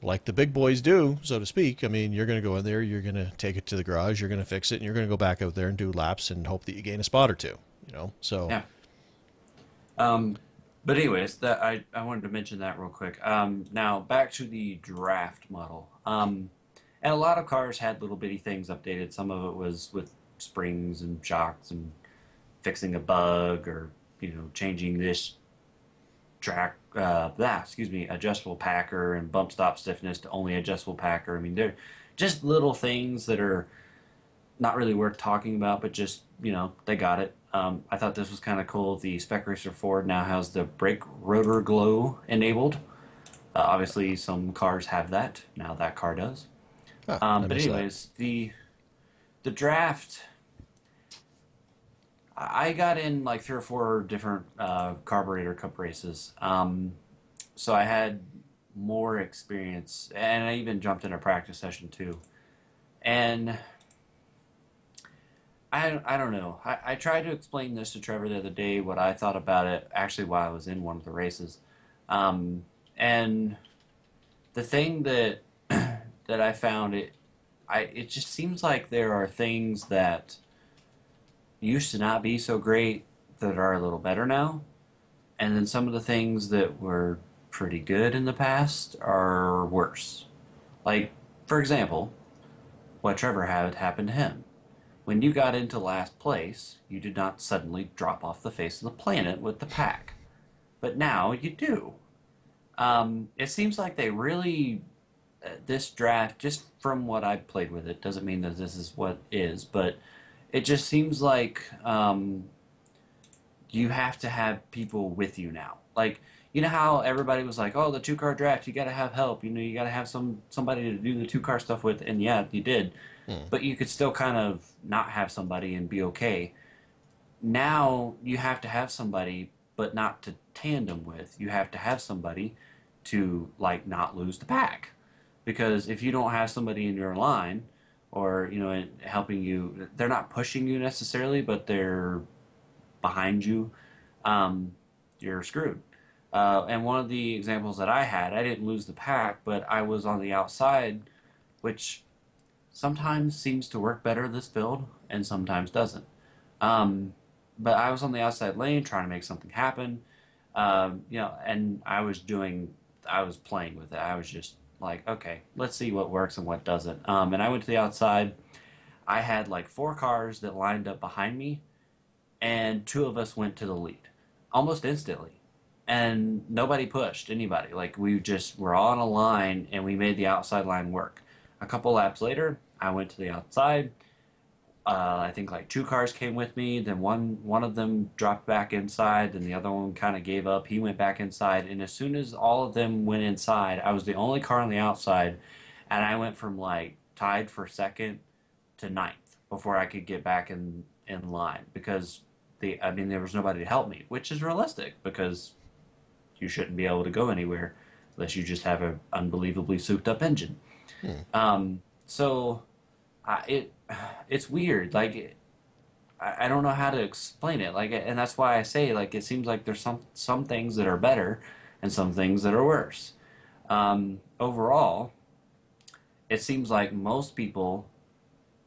like the big boys do, so to speak. I mean, you're going to go in there, you're going to take it to the garage, you're going to fix it, and you're going to go back out there and do laps and hope that you gain a spot or two. So yeah. Um, but anyways, that I wanted to mention that real quick. Now back to the draft model. And a lot of cars had little bitty things updated. Some of it was with springs and shocks and fixing a bug or changing this adjustable packer and bump stop stiffness to only adjustable packer. I mean, they're just little things that are not really worth talking about, but just, they got it. I thought this was kind of cool. The Spec Racer Ford now has the brake rotor glow enabled. Obviously, some cars have that. Now that car does. I But missed that. anyways, the draft, I got in like 3 or 4 different carburetor cup races. So I had more experience, and I even jumped in a practice session too. And I don't know. I tried to explain this to Trevor the other day, what I thought about it, actually while I was in one of the races. And the thing that that I found it just seems like there are things that used to not be so great that are a little better now, and then some of the things that were pretty good in the past are worse. Like, for example, what Trevor had happened to him. When you got into last place, you did not suddenly drop off the face of the planet with the pack. But now you do. It seems like they really, this draft, just from what I've played with it, doesn't mean that this is what is, but it just seems like you have to have people with you now. Like, you know how everybody was like, "Oh, the 2 car draft, you got to have help. You got to have somebody to do the 2 car stuff with." And yeah, you did, Hmm. but you could still kind of not have somebody and be okay. Now you have to have somebody, but not to tandem with. You have to have somebody to like not lose the pack, because if you don't have somebody in your line, or helping you, they're not pushing you necessarily, but they're behind you, you're screwed. And one of the examples that I had, I didn't lose the pack, but I was on the outside, which sometimes seems to work better this build and sometimes doesn't. Um, but I was on the outside lane trying to make something happen. And I was playing with it. I was just like, okay, let's see what works and what doesn't. And I went to the outside. I had like four cars that lined up behind me, and two of us went to the lead almost instantly. And nobody pushed anybody. Like we just were all on a line and we made the outside line work. A couple laps later, I went to the outside. I think like two cars came with me. Then one of them dropped back inside. Then the other one kind of gave up. He went back inside. And as soon as all of them went inside, I was the only car on the outside, and I went from like tied for second to ninth before I could get back in line because there was nobody to help me, which is realistic because you shouldn't be able to go anywhere unless you just have an unbelievably souped up engine. Hmm. So it it's weird. Like I don't know how to explain it. Like, and that's why I say like it seems like there's some things that are better and some things that are worse. Overall, it seems like most people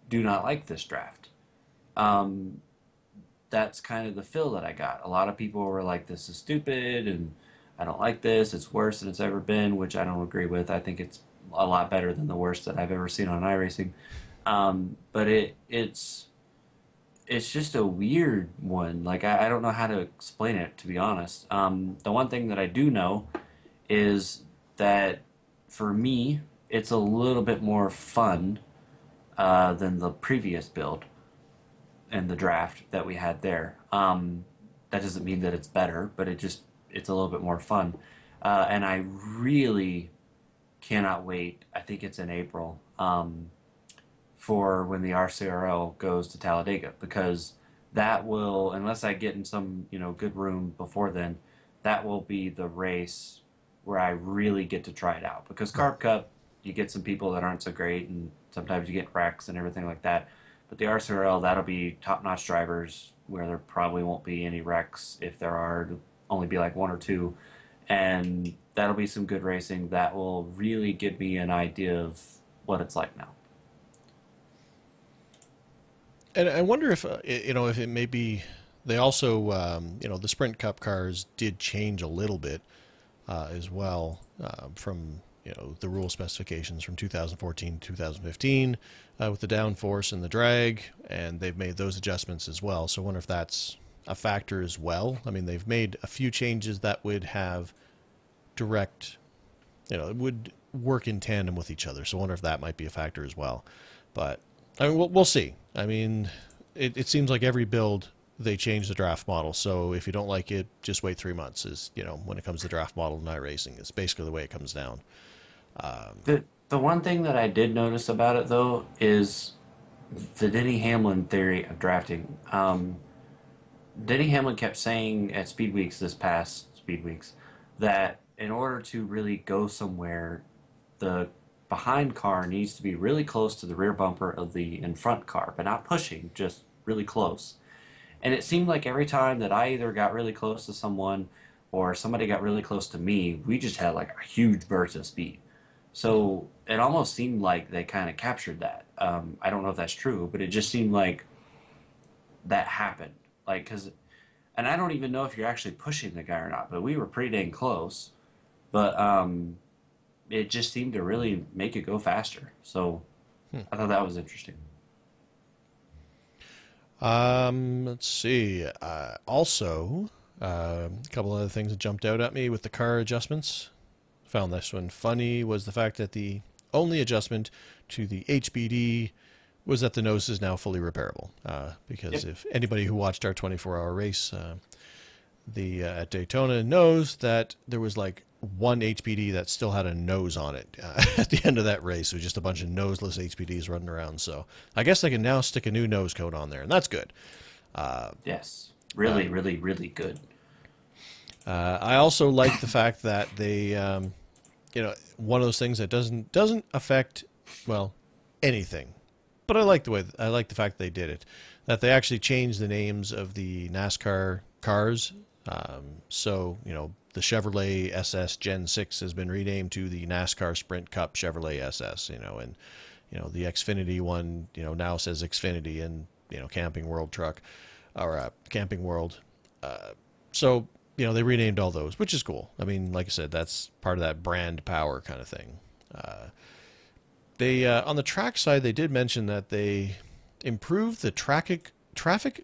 do not like this draft. Um, that's kind of the feel that I got. A lot of people were like, "This is stupid," and I don't like this. It's worse than it's ever been, which I don't agree with. I think it's a lot better than the worst that I've ever seen on iRacing. But it's just a weird one. Like I don't know how to explain it, to be honest. The one thing that I do know is that for me, it's a little bit more fun than the previous build and the draft that we had there. That doesn't mean that it's better, but it's a little bit more fun. And I really cannot wait. I think it's in April for when the RCRL goes to Talladega because that will, unless I get in some good room before then, that will be the race where I really get to try it out. Because Carb Cup, you get some people that aren't so great, and sometimes you get wrecks and everything like that. But the RCRL, that'll be top-notch drivers where there probably won't be any wrecks. If there are, it'll only be like one or two. And that'll be some good racing that will really give me an idea of what it's like now. And I wonder if if it may be they also the Sprint Cup cars did change a little bit as well from the rule specifications from 2014 to 2015 with the downforce and the drag, and they've made those adjustments as well. So I wonder if that's a factor as well. I mean, they've made a few changes that would have direct, it would work in tandem with each other. So I wonder if that might be a factor as well. But I mean, we'll see. I mean, it seems like every build they change the draft model. So if you don't like it, just wait 3 months. Is when it comes to draft model in iRacing, it's basically the way it comes down. The one thing that I did notice about it though is the Denny Hamlin theory of drafting. Denny Hamlin kept saying at Speed Weeks this past Speed Weeks that in order to really go somewhere, the behind car needs to be really close to the rear bumper of the in front car, but not pushing, just really close. And it seemed like every time that I either got really close to someone or somebody got really close to me, we just had like a huge burst of speed. So it almost seemed like they kind of captured that. I don't know if that's true, but it just seemed like that happened. Like, and I don't even know if you're actually pushing the guy or not, but we were pretty dang close. But it just seemed to really make it go faster. So I thought that was interesting. Let's see. Also, a couple other things that jumped out at me with the car adjustments. Found this one funny was the fact that the only adjustment to the HBD was that the nose is now fully repairable. Because Yep. if anybody who watched our 24-hour race at Daytona knows that there was like one HPD that still had a nose on it at the end of that race. It was just a bunch of noseless HPDs running around. So I guess they can now stick a new nose coat on there, and that's good. Yes. Really, really, really good. I also like the fact that they, one of those things that doesn't affect anything, but I like the fact they did it, that they actually changed the names of the NASCAR cars. So the Chevrolet SS Gen 6 has been renamed to the NASCAR Sprint Cup Chevrolet SS. And the Xfinity one now says Xfinity and Camping World Truck. or Camping World. So, they renamed all those, which is cool. I mean, like I said, that's part of that brand power kind of thing. They on the track side, they did mention that they improved the traffic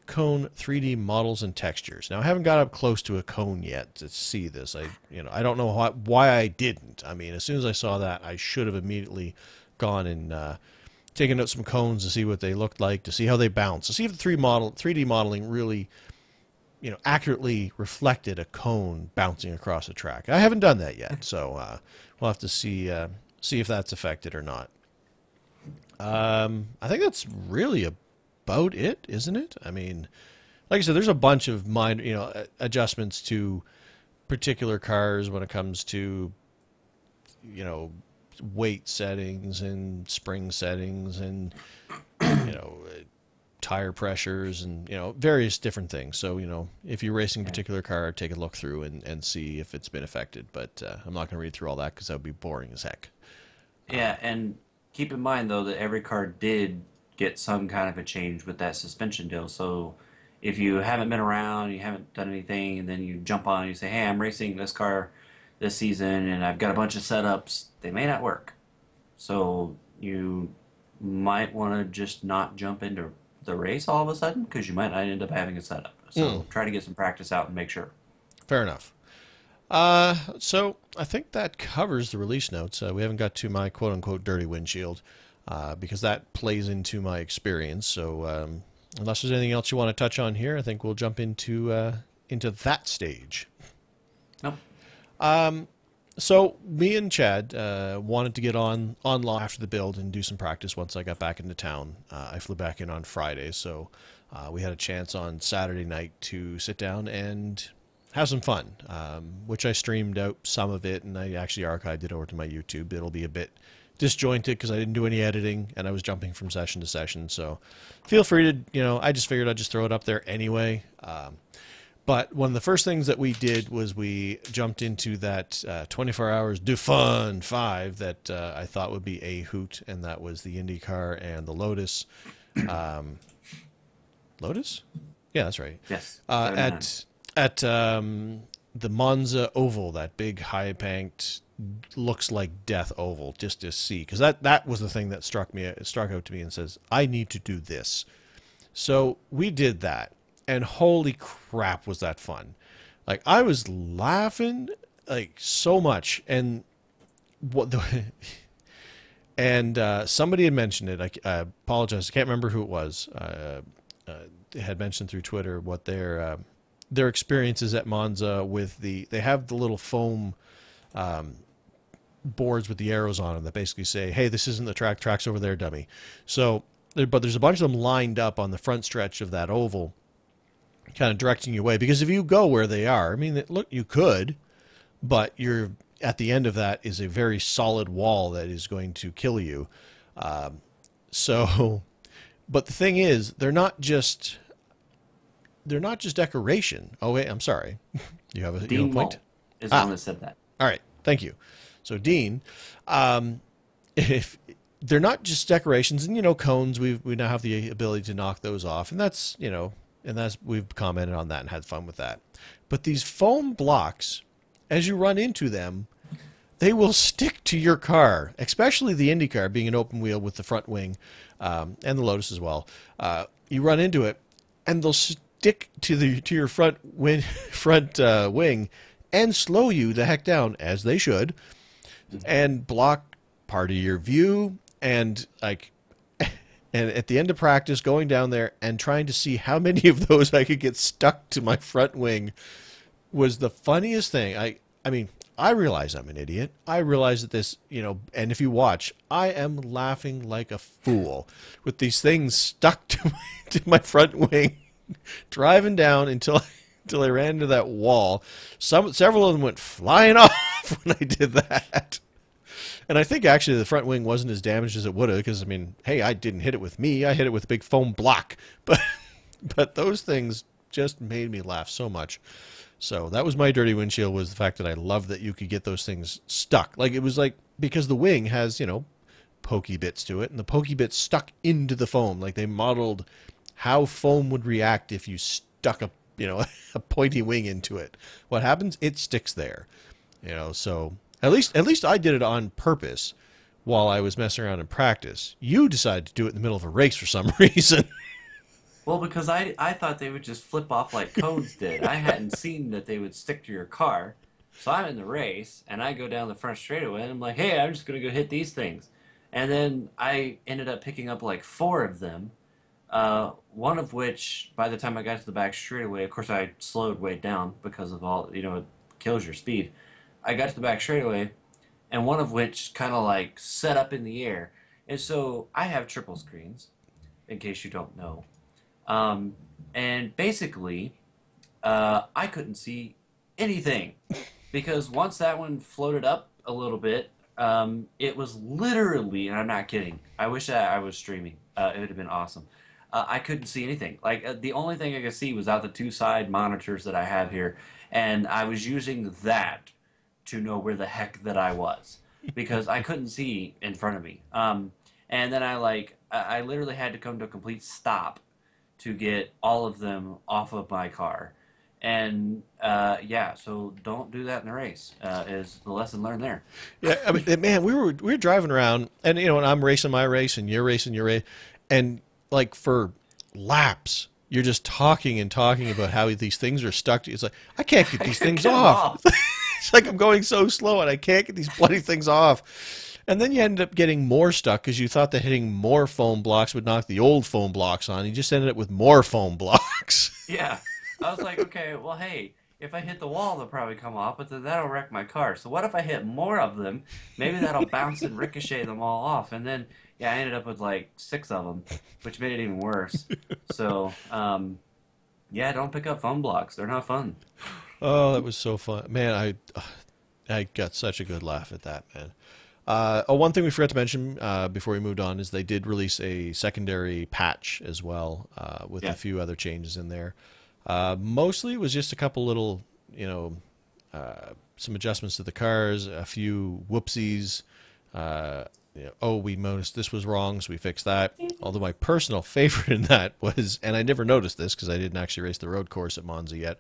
cone 3D models and textures. Now, I haven't got up close to a cone yet to see this. I don't know why I didn't. I mean, as soon as I saw that, I should have immediately gone and taken out some cones to see what they looked like, to see how they bounce, to see if the 3D modeling really, accurately reflected a cone bouncing across a track. I haven't done that yet, so we'll have to see if that's affected or not. I think that's really about it, isn't it? I mean, like I said, there's a bunch of minor, adjustments to particular cars when it comes to, weight settings and spring settings and, tire pressures and, various different things. So, if you're racing a particular car, take a look through and see if it's been affected. But I'm not going to read through all that because that would be boring as heck. Yeah, and keep in mind though that every car did get some kind of a change with that suspension deal. So if you haven't been around, you haven't done anything, and then you jump on and you say, "Hey, I'm racing this car this season, and I've got a bunch of setups," they may not work. So you might want to just not jump into the race all of a sudden because you might not end up having a setup. So try to get some practice out and make sure. Fair enough. So I think that covers the release notes. We haven't got to my quote-unquote dirty windshield because that plays into my experience. So unless there's anything else you want to touch on here, I think we'll jump into that stage. Nope. So me and Chad wanted to get on after the build and do some practice once I got back into town. I flew back in on Friday, so we had a chance on Saturday night to sit down and have some fun, which I streamed out some of it, and I actually archived it over to my YouTube. It'll be a bit disjointed because I didn't do any editing, and I was jumping from session to session, so feel free to, I just figured I'd just throw it up there anyway. But one of the first things that we did was we jumped into that 24 Hours de Fun 5 that I thought would be a hoot, and that was the IndyCar and the Lotus. Lotus? Yeah, that's right. Yes. At the Monza Oval, that big high-banked, looks like death oval, just to see. Because that was the thing that struck out to me and says, I need to do this. So we did that. And holy crap, was that fun. Like, I was laughing, like, so much. And somebody had mentioned it. I apologize. I can't remember who it was. They had mentioned through Twitter what their experiences at Monza with they have the little foam boards with the arrows on them that basically say, hey, this isn't the track's over there, dummy. So, but there's a bunch of them lined up on the front stretch of that oval, kind of directing you away. Because if you go where they are, I mean, look, you could, but you're at the end of that is a very solid wall that is going to kill you. But the thing is, they're not just decoration. Oh wait, I'm sorry. You have a Dean point? Is the one that said that. All right, thank you. So Dean, if they're not just decorations, and cones, we now have the ability to knock those off, and that's we've commented on that and had fun with that. But these foam blocks, as you run into them, they will stick to your car, especially the IndyCar being an open wheel with the front wing, and the Lotus as well. You run into it, and they'll stick to your front wing and slow you the heck down, as they should, and block part of your view. And and at the end of practice, going down there and trying to see how many of those I could get stuck to my front wing was the funniest thing. I mean, I realize I'm an idiot. I realize that this, and if you watch, I am laughing like a fool with these things stuck to my front wing, driving down until I ran into that wall. Several of them went flying off when I did that. And I think actually the front wing wasn't as damaged as it would have, because, I mean, hey, I didn't hit it with me. I hit it with a big foam block. But those things just made me laugh so much. So that was my dirty windshield, was the fact that I loved that you could get those things stuck. Like, it was like, because the wing has, pokey bits to it, and the pokey bits stuck into the foam. Like, they modeled how foam would react if you stuck a a pointy wing into it. What happens? It sticks there. So at least I did it on purpose while I was messing around in practice. You decided to do it in the middle of a race for some reason. Well, because I thought they would just flip off like cones did. I hadn't seen that they would stick to your car. So I'm in the race, and I go down the front straightaway, and I'm like, hey, I'm just going to go hit these things. And then I ended up picking up like four of them, one of which, by the time I got to the back straightaway, of course I slowed way down because of all, it kills your speed. I got to the back straightaway, and one of which kind of like set up in the air. And so I have triple screens, in case you don't know. Um, and basically, I couldn't see anything because once that one floated up a little bit, it was literally, and I'm not kidding, I wish I was streaming. It would have been awesome. I couldn't see anything. Like, the only thing I could see was out the two side monitors that I have here, and I was using that to know where the heck that I was because I couldn't see in front of me. And then I literally had to come to a complete stop to get all of them off of my car. And yeah, so don't do that in the race. Is the lesson learned there? Yeah, I mean, man, we were driving around, and and I'm racing my race, and you're racing your race, and like for laps, you're just talking and talking about how these things are stuck. It's like I can't get these things off. It's like I'm going so slow, and I can't get these bloody things off. And then you end up getting more stuck because you thought that hitting more foam blocks would knock the old foam blocks on. You just ended up with more foam blocks. Yeah. I was like, okay, well, hey, if I hit the wall, they'll probably come off, but then that'll wreck my car. So what if I hit more of them? Maybe that'll bounce and ricochet them all off. And then, yeah, I ended up with like 6 of them, which made it even worse. So, yeah, don't pick up foam blocks. They're not fun. Oh, that was so fun, man! I got such a good laugh at that, man. One thing we forgot to mention before we moved on is they did release a secondary patch as well with a few other changes in there. Mostly it was just a couple little, some adjustments to the cars, a few whoopsies. Oh, we noticed this was wrong, so we fixed that. Although my personal favorite in that was, and I never noticed this because I didn't actually race the road course at Monza yet,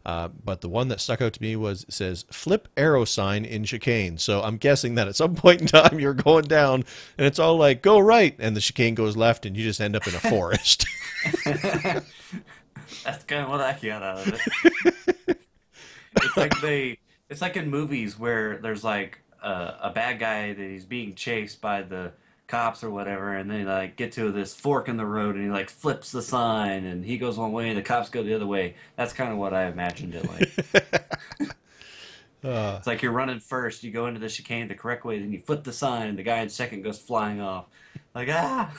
but the one that stuck out to me it says flip arrow sign in chicane. So I'm guessing that at some point in time you're going down and it's all like go right and the chicane goes left and you just end up in a forest. That's kind of what I got out of it. It's like in movies where there's like a bad guy that he's being chased by the cops or whatever, and then like get to this fork in the road and he like flips the sign and he goes one way and the cops go the other way. That's kind of what I imagined it like. It's like you're running first, you go into the chicane the correct way, then you flip the sign and the guy in second goes flying off. Like, ah!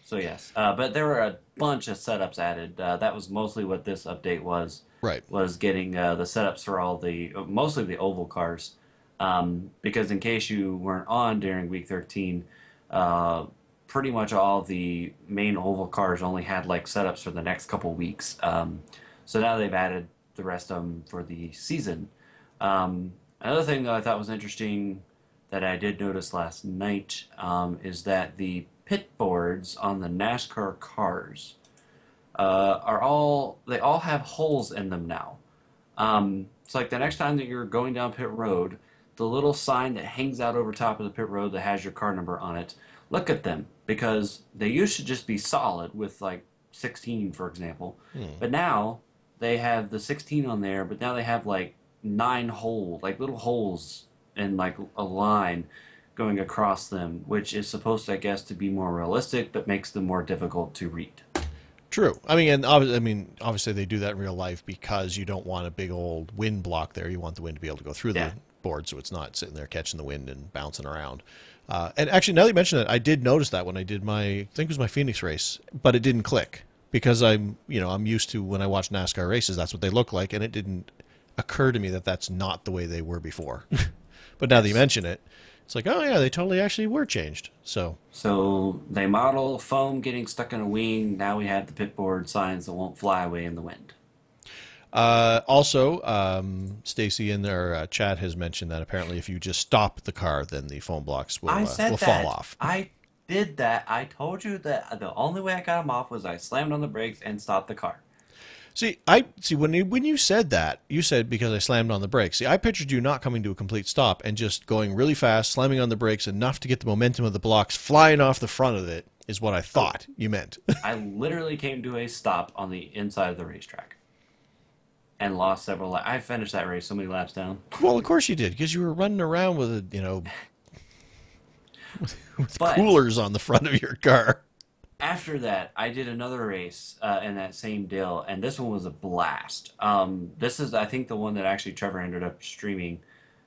So yes, but there were a bunch of setups added. That was mostly what this update was. Right. Was getting the setups for all mostly the oval cars. Because in case you weren't on during week 13, pretty much all the main oval cars only had like setups for the next couple weeks. So now they've added the rest of them for the season. Another thing that I thought was interesting that I did notice last night is that the pit boards on the NASCAR cars they all have holes in them now. It's like the next time that you're going down pit road, the little sign that hangs out over top of the pit road that has your car number on it, look at them because they used to just be solid with like 16, for example. But now they have the 16 on there, but now they have like 9 holes, like little holes in like a line going across them, which is supposed to, I guess, to be more realistic, but makes them more difficult to read. True. Obviously they do that in real life because you don't want a big old wind block there. You want the wind to be able to go through the board so it's not sitting there catching the wind and bouncing around. And actually, now that you mention it, I did notice that when I did I think it was my Phoenix race, but it didn't click because I'm used to when I watch NASCAR races, that's what they look like, and it didn't occur to me that that's not the way they were before. But now that you mention it, it's like, oh yeah, they totally actually were changed. So they model foam getting stuck in a wing. Now we have the pit board signs that won't fly away in the wind. Also, Stacy in their chat has mentioned that apparently if you just stop the car, then the foam blocks will fall off. I did that. I told you that the only way I got him off was I slammed on the brakes and stopped the car. See, I see when you said that, you said because I slammed on the brakes. See, I pictured you not coming to a complete stop and just going really fast, slamming on the brakes enough to get the momentum of the blocks flying off the front of it is what I Oh, thought you meant. I literally came to a stop on the inside of the racetrack and lost several laps. I finished that race so many laps down. Well, of course you did because you were running around with with But coolers on the front of your car. after that, I did another race in that same deal, and this one was a blast. This is, I think, the one that actually Trevor ended up streaming.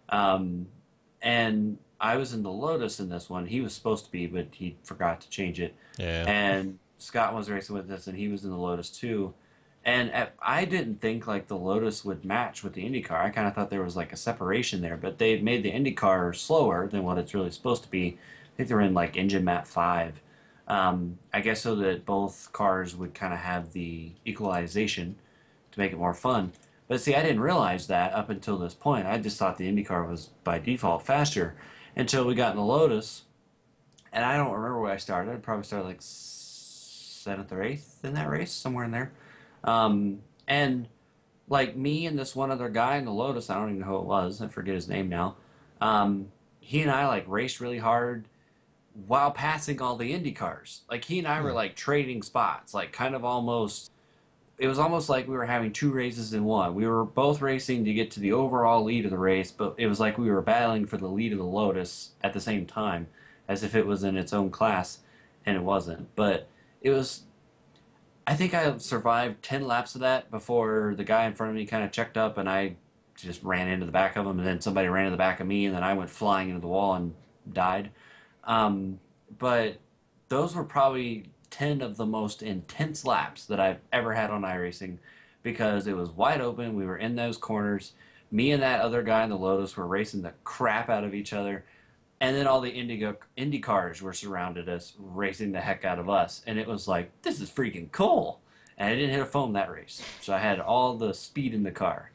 Um, and I was in the Lotus in this one. He was supposed to be, but he forgot to change it. Yeah. And Scott was racing with us, and he was in the Lotus too. And I didn't think like the Lotus would match with the IndyCar. I kind of thought there was like a separation there, but they made the IndyCar slower than what it's really supposed to be. I think they're in like engine map 5. I guess so that both cars would kind of have the equalization to make it more fun. But see, I didn't realize that up until this point. I just thought the IndyCar was by default faster until we got in the Lotus. And I don't remember where I started. I probably started like seventh or eighth in that race, somewhere in there. And like me and this one other guy in the Lotus, I don't even know who it was. I forget his name now. He and I like raced really hard while passing all the Indy cars. Like he and I were Hmm. like trading spots, like kind of almost. It was almost like we were having two races in one. We were both racing to get to the overall lead of the race, but it was like we were battling for the lead of the Lotus at the same time, as if it was in its own class, and it wasn't. But it was. I think I survived 10 laps of that before the guy in front of me kind of checked up, and I just ran into the back of him, and then somebody ran into the back of me, and then I went flying into the wall and died. Um, but those were probably 10 of the most intense laps that I've ever had on iRacing because it was wide open. We were in those corners. Me and that other guy in the Lotus were racing the crap out of each other. And then all the Indy cars were surrounded us, racing the heck out of us. And it was like, this is freaking cool. And I didn't hit a foam that race. So I had all the speed in the car.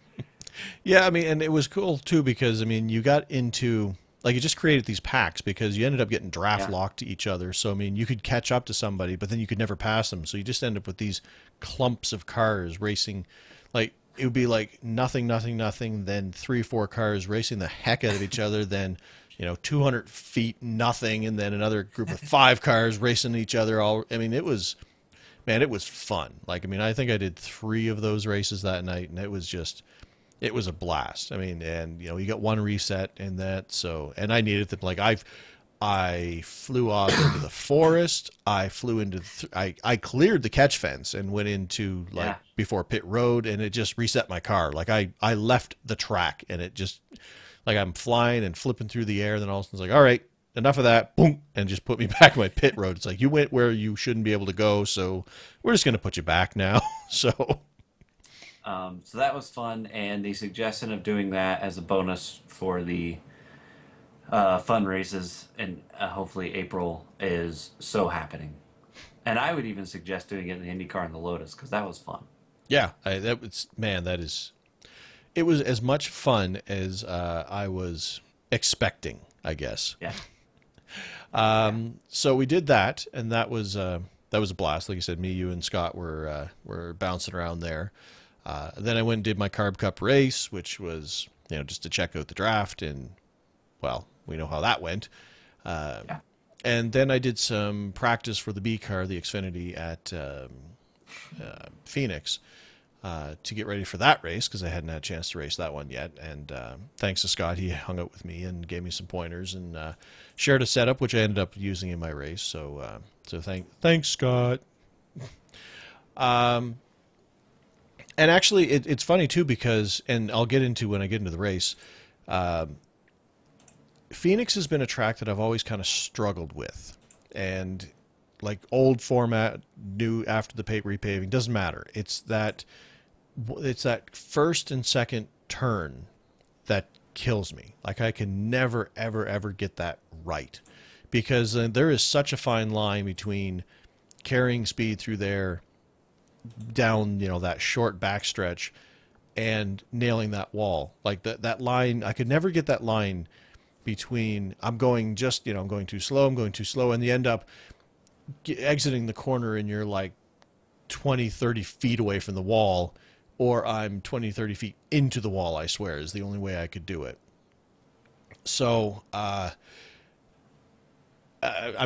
Yeah, I mean, and it was cool too because I mean, you got into like it just created these packs because you ended up getting draft Yeah. locked to each other. So I mean, you could catch up to somebody, but then you could never pass them. So you just end up with these clumps of cars racing. Like it would be like nothing, nothing, nothing. Then three, four cars racing the heck out of each other. Then 200 feet, nothing, and then another group of five cars racing each other. All I mean, it was man, it was fun. Like I mean, I think I did three of those races that night, and it was a blast. I mean, and you got one reset in that. So, and I needed them. Like I flew off into the forest. I flew into I cleared the catch fence and went into like Yeah. before pit road, and it just reset my car. Like I left the track, and it just like I'm flying and flipping through the air. Then all of a sudden it's like, all right, enough of that. Boom, and just put me back in my pit road. It's like you went where you shouldn't be able to go, so we're just gonna put you back now. So. So that was fun. And the suggestion of doing that as a bonus for the fun races in hopefully April is so happening. And I would even suggest doing it in the IndyCar and the Lotus because that was fun. Yeah, that was man. That is, it was as much fun as I was expecting, I guess. Yeah. Yeah. So we did that, and that was a blast. Like I said, me, you, and Scott were bouncing around there. Then I went and did my Carb Cup race, which was just to check out the draft, and well, we know how that went. Yeah. And then I did some practice for the B car, the Xfinity at Phoenix. To get ready for that race because I hadn't had a chance to race that one yet. And thanks to Scott, he hung out with me and gave me some pointers and shared a setup which I ended up using in my race. So thanks Scott. And actually, it's funny too because, and I'll get into when I get into the race. Phoenix has been a track that I've always kind of struggled with, and like old format, new after the repaving doesn't matter. It's that first and second turn that kills me. Like I can never ever ever get that right because there is such a fine line between carrying speed through there down that short backstretch and nailing that wall. Like that line, I could never get that line between I'm going just, I'm going too slow, and you end up exiting the corner and you're like 20, 30 feet away from the wall, or I'm 20, 30 feet into the wall, I swear, is the only way I could do it. So, I'm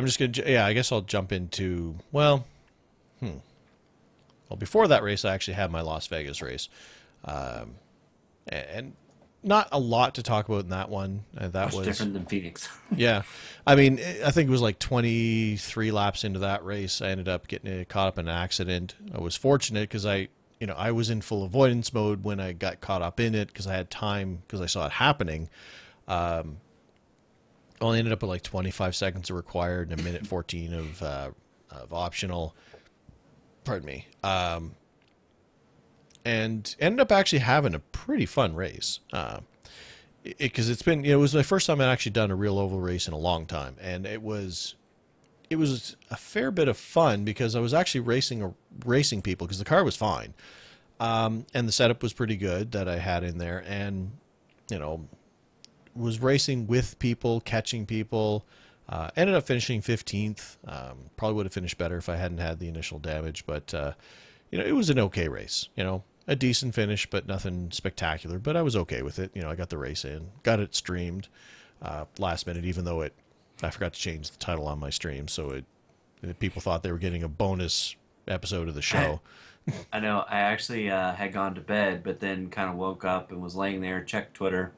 just going to, I guess I'll jump into, well, before that race, I actually had my Las Vegas race. And not a lot to talk about in that one. That was different than Phoenix. Yeah. I mean, I think it was like 23 laps into that race. I ended up getting caught up in an accident. I was fortunate because I was in full avoidance mode when I got caught up in it because I had time because I saw it happening. Only ended up with like 25 seconds of required and a minute 14 of optional. Pardon me. And ended up actually having a pretty fun race. Because it was my first time I'd actually done a real oval race in a long time, and it was a fair bit of fun because I was actually racing people because the car was fine, and the setup was pretty good that I had in there, and was racing with people, catching people. Ended up finishing 15th. Probably would have finished better if I hadn't had the initial damage, but it was an okay race. A decent finish, but nothing spectacular. But I was okay with it. I got the race in, got it streamed last minute, even though I forgot to change the title on my stream, so people thought they were getting a bonus episode of the show. I know. I actually had gone to bed, but then kind of woke up and was laying there, checked Twitter,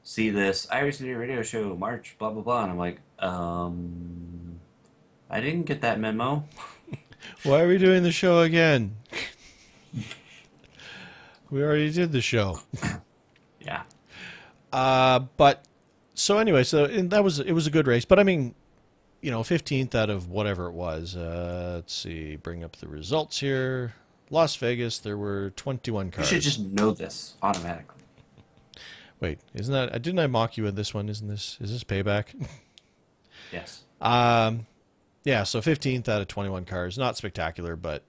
see this iRacing radio show, March, blah, blah, blah. And I'm like, I didn't get that memo. Why are we doing the show again? We already did the show. Yeah. But so anyway, and it was a good race. But I mean, 15th out of whatever it was. Let's see, bring up the results here. Las Vegas, there were 21 cars. You should just know this automatically. Wait, didn't I mock you in this one? Is this payback? Yes. Yeah, so 15th out of 21 cars, not spectacular, but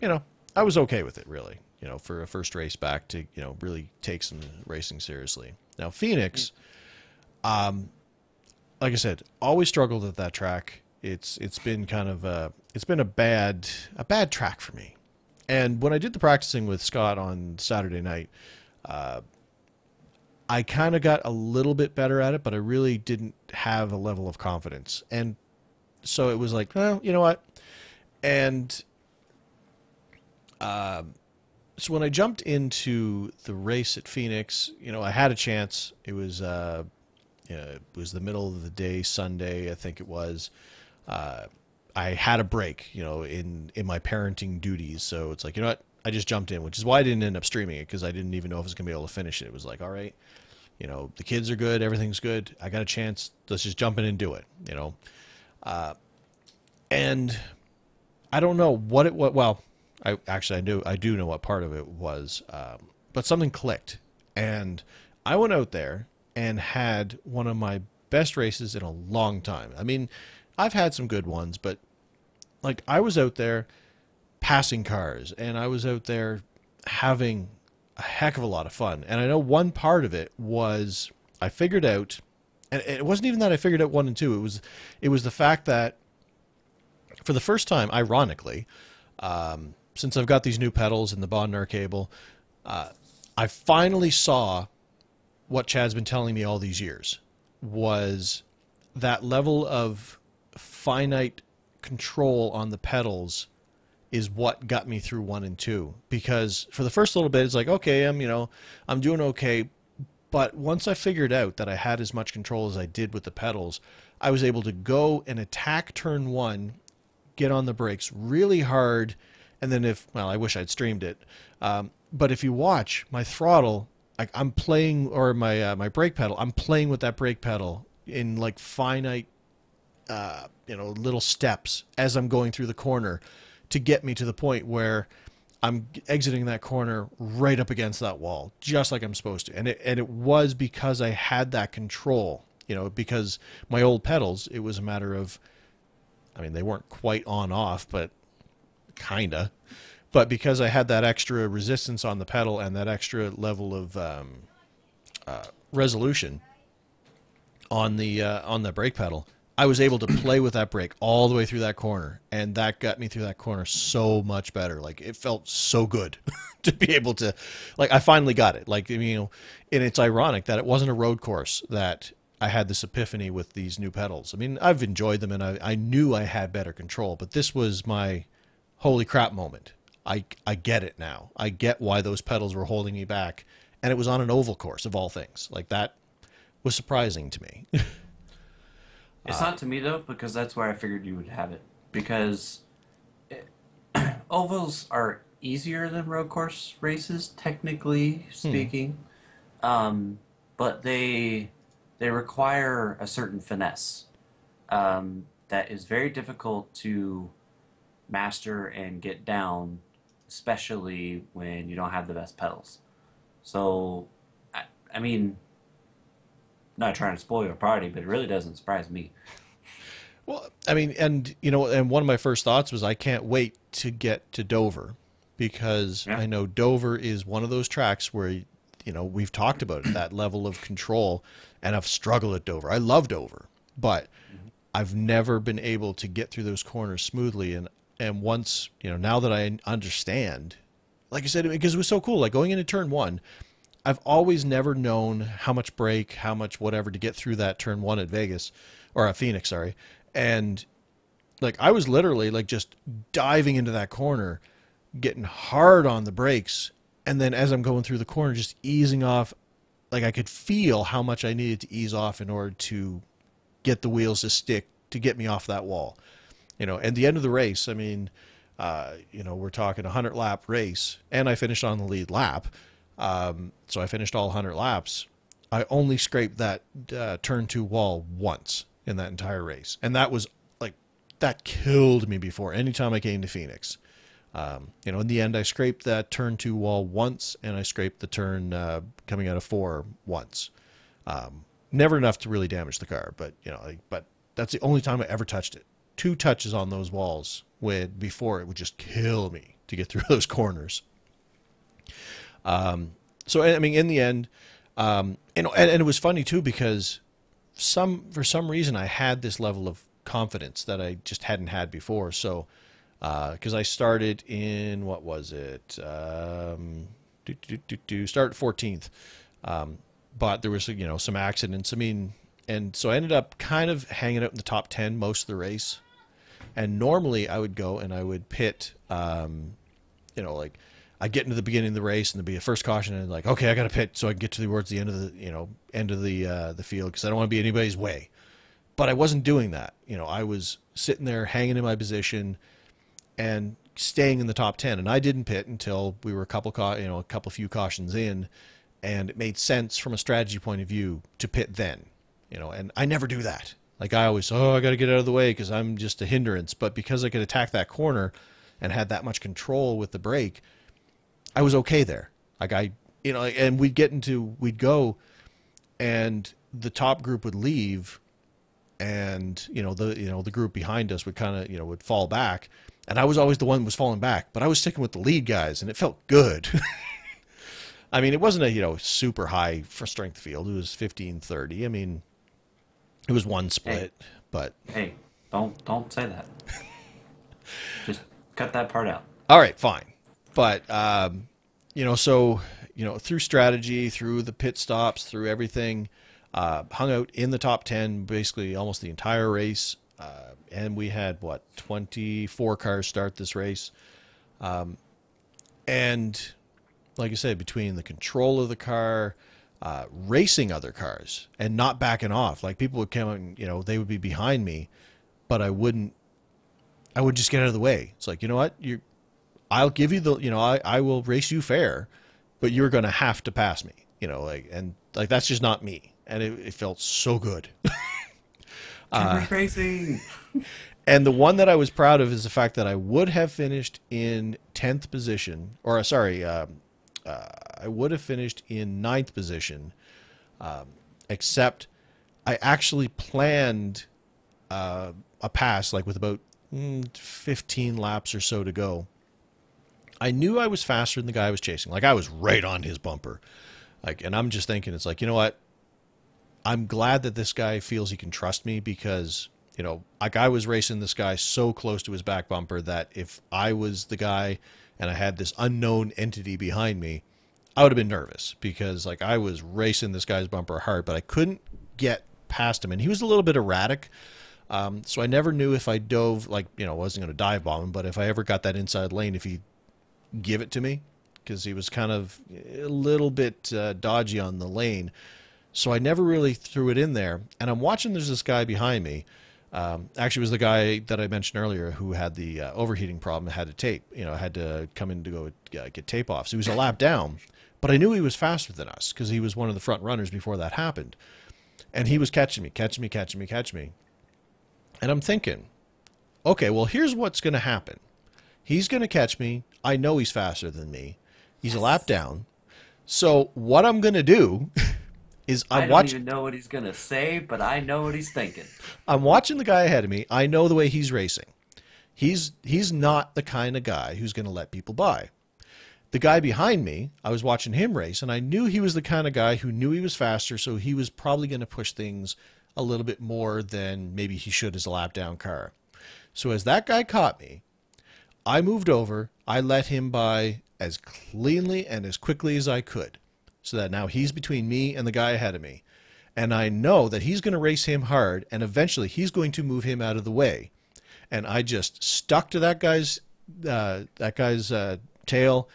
I was okay with it really. For a first race back to really take some racing seriously. Now Phoenix, like I said, always struggled at that track. It's been kind of a bad track for me. And when I did the practicing with Scott on Saturday night, I kind of got a little bit better at it, but I really didn't have a level of confidence. And so it was like, well, you know what? And so when I jumped into the race at Phoenix, I had a chance. It was the middle of the day, Sunday, I think it was. I had a break, in my parenting duties. So it's like, you know what? I just jumped in, which is why I didn't end up streaming it because I didn't even know if I was going to be able to finish it. It was like, all right, the kids are good, everything's good. I got a chance. Let's just jump in and do it, and I don't know what it was. Well, I do know what part of it was, but something clicked, and I went out there and had one of my best races in a long time. I mean, I've had some good ones, but like I was out there passing cars, and I was out there having a heck of a lot of fun. And I know one part of it was I figured out, and it wasn't even that I figured out 1 and 2. It was the fact that for the first time, ironically, since I've got these new pedals and the Bondnar cable, I finally saw what Chad's been telling me all these years, was that level of finite control on the pedals is what got me through 1 and 2. Because for the first little bit, it's like, okay, I'm doing okay. But once I figured out that I had as much control as I did with the pedals, I was able to go and attack turn 1, get on the brakes really hard, and then I wish I'd streamed it. But if you watch my throttle, like I'm playing, or my brake pedal, I'm playing with that brake pedal in like finite, little steps as I'm going through the corner to get me to the point where I'm exiting that corner right up against that wall, just like I'm supposed to. And it was because I had that control, because my old pedals, it was a matter of, I mean, they weren't quite on off, but kinda. But because I had that extra resistance on the pedal and that extra level of resolution, on the brake pedal, I was able to play with that brake all the way through that corner, and that got me through that corner so much better. Like, it felt so good to be able to, like, I finally got it. Like, you know, and it's ironic that it wasn't a road course that I had this epiphany with these new pedals. I mean, I've enjoyed them, and I knew I had better control, but this was my holy crap moment. I get it now. I get why those pedals were holding me back, and it was on an oval course of all things. Like, that was surprising to me. It's not to me though, because that's where I figured you would have it. Because ovals are easier than road course races, technically Hmm. speaking, but they require a certain finesse that is very difficult to master and get down, especially when you don't have the best pedals. So, I mean, not trying to spoil your party, but it really doesn't surprise me. Well, I mean, and you know, and one of my first thoughts was I can't wait to get to Dover, because Yeah. I know Dover is one of those tracks where, you know, we've talked about it, that level of control, and I've struggled at Dover. I love Dover, but Mhm. I've never been able to get through those corners smoothly. And once, you know, now that I understand, like I said, because it was so cool, like going into turn one, I've always never known how much brake, how much whatever to get through that turn one at Vegas, or at Phoenix, sorry. And like I was literally like just diving into that corner, getting hard on the brakes, and then as I'm going through the corner, just easing off. Like I could feel how much I needed to ease off in order to get the wheels to stick to get me off that wall. You know, and the end of the race, I mean, you know, we're talking a 100 lap race, and I finished on the lead lap. So I finished all 100 laps. I only scraped that turn two wall once in that entire race, and that was like that killed me before. Anytime I came to Phoenix, you know, in the end, I scraped that turn two wall once, and I scraped the turn coming out of four once. Never enough to really damage the car, but you know, like, but that's the only time I ever touched it. Two touches on those walls when before it would just kill me to get through those corners. So I mean, in the end, you know, and it was funny too because for some reason I had this level of confidence that I just hadn't had before. So because I started in what was it? Start 14th, but there was, you know, some accidents. I mean, and so I ended up kind of hanging out in the top 10 most of the race. And normally I would go and I would pit, you know, like I get into the beginning of the race and there'd be a first caution and like, okay, I got to pit so I can get towards the end of the, you know, end of the field because I don't want to be anybody's way. But I wasn't doing that. You know, I was sitting there hanging in my position and staying in the top 10. And I didn't pit until we were a couple few cautions in, and it made sense from a strategy point of view to pit then. You know, and I never do that. Like I always, oh, I got to get out of the way because I'm just a hindrance. But because I could attack that corner and had that much control with the brake, I was okay there. Like you know, and we'd go, and the top group would leave, and the group behind us would kind of, you know, would fall back, and I was always the one who was falling back, but I was sticking with the lead guys, and it felt good. I mean, it wasn't a, you know, super high for strength field. It was 15-30. I mean, it was one Hey, split, but hey, don't say that. Just cut that part out. all right, fine. But you know, so you know, through strategy, through the pit stops, through everything, hung out in the top 10 basically almost the entire race. And we had what 24 cars start this race, and like I said, between the control of the car, racing other cars, and not backing off, like people would come and, you know, they would be behind me, but I wouldn't. I would just get out of the way. It's like, you know what, I'll give you the, you know, I will race you fair, but you're going to have to pass me, you know, like, and like, that's just not me. And it felt so good. Timers Racing. And the one that I was proud of is the fact that I would have finished in 10th position, or sorry, I would have finished in ninth position, except I actually planned a pass like with about 15 laps or so to go. I knew I was faster than the guy I was chasing. Like I was right on his bumper. Like, and I'm just thinking, it's like, you know what? I'm glad that this guy feels he can trust me because, like I was racing this guy so close to his back bumper that if I was the guy and I had this unknown entity behind me, I would have been nervous because like I was racing this guy's bumper hard, but I couldn't get past him, and he was a little bit erratic. So I never knew if I dove, like, I wasn't going to dive bomb him, but if I ever got that inside lane, if he'd give it to me, because he was kind of a little bit dodgy on the lane. So I never really threw it in there. And I'm watching, there's this guy behind me. Actually, it was the guy that I mentioned earlier who had the overheating problem and had to tape, had to come in to go get tape off. So he was a lap down, but I knew he was faster than us because he was one of the front runners before that happened. And he was catching me, catching me, catching me, catching me. And I'm thinking, okay, well, here's what's going to happen. He's going to catch me. I know he's faster than me. He's a lap down. So what I'm going to do is I don't even know what he's gonna say, but I know what he's thinking. I'm watching the guy ahead of me. I know the way he's racing. He's not the kind of guy who's going to let people by. The guy behind me, I was watching him race, and I knew he was the kind of guy who knew he was faster, so he was probably going to push things a little bit more than maybe he should as a lap down car. So as that guy caught me, I moved over. I let him by as cleanly and as quickly as I could, so that now he's between me and the guy ahead of me. And I know that he's going to race him hard, and eventually he's going to move him out of the way. And I just stuck to that guy's tail,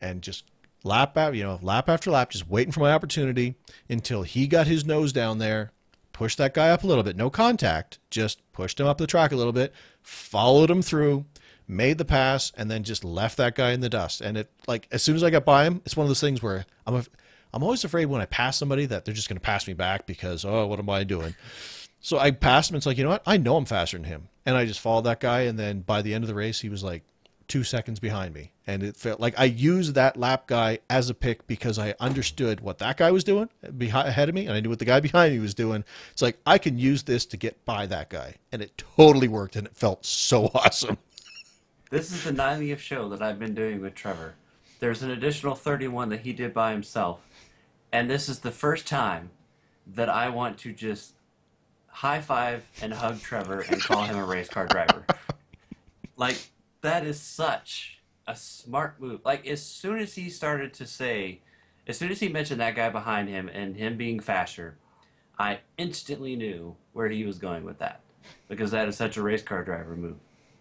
and just lap after lap, just waiting for my opportunity until he got his nose down there, pushed that guy up a little bit, no contact, just pushed him up the track a little bit, followed him through, made the pass, and then just left that guy in the dust. And it, like, as soon as I got by him, it's one of those things where I'm always afraid when I pass somebody that they're just going to pass me back because, oh, what am I doing? So I passed him. And it's like, you know what? I know I'm faster than him. And I just followed that guy. And then by the end of the race, he was like 2 seconds behind me. And it felt like I used that lap guy as a pick because I understood what that guy was doing ahead of me. And I knew what the guy behind me was doing. It's like, I can use this to get by that guy. And it totally worked. And it felt so awesome. This is the 90th show that I've been doing with Trevor. There's an additional 31 that he did by himself. And this is the first time that I want to just high five and hug Trevor and call him a race car driver. Like, that is such a smart move. Like, as soon as he started to say, as soon as he mentioned that guy behind him and him being faster, I instantly knew where he was going with that. Because that is such a race car driver move.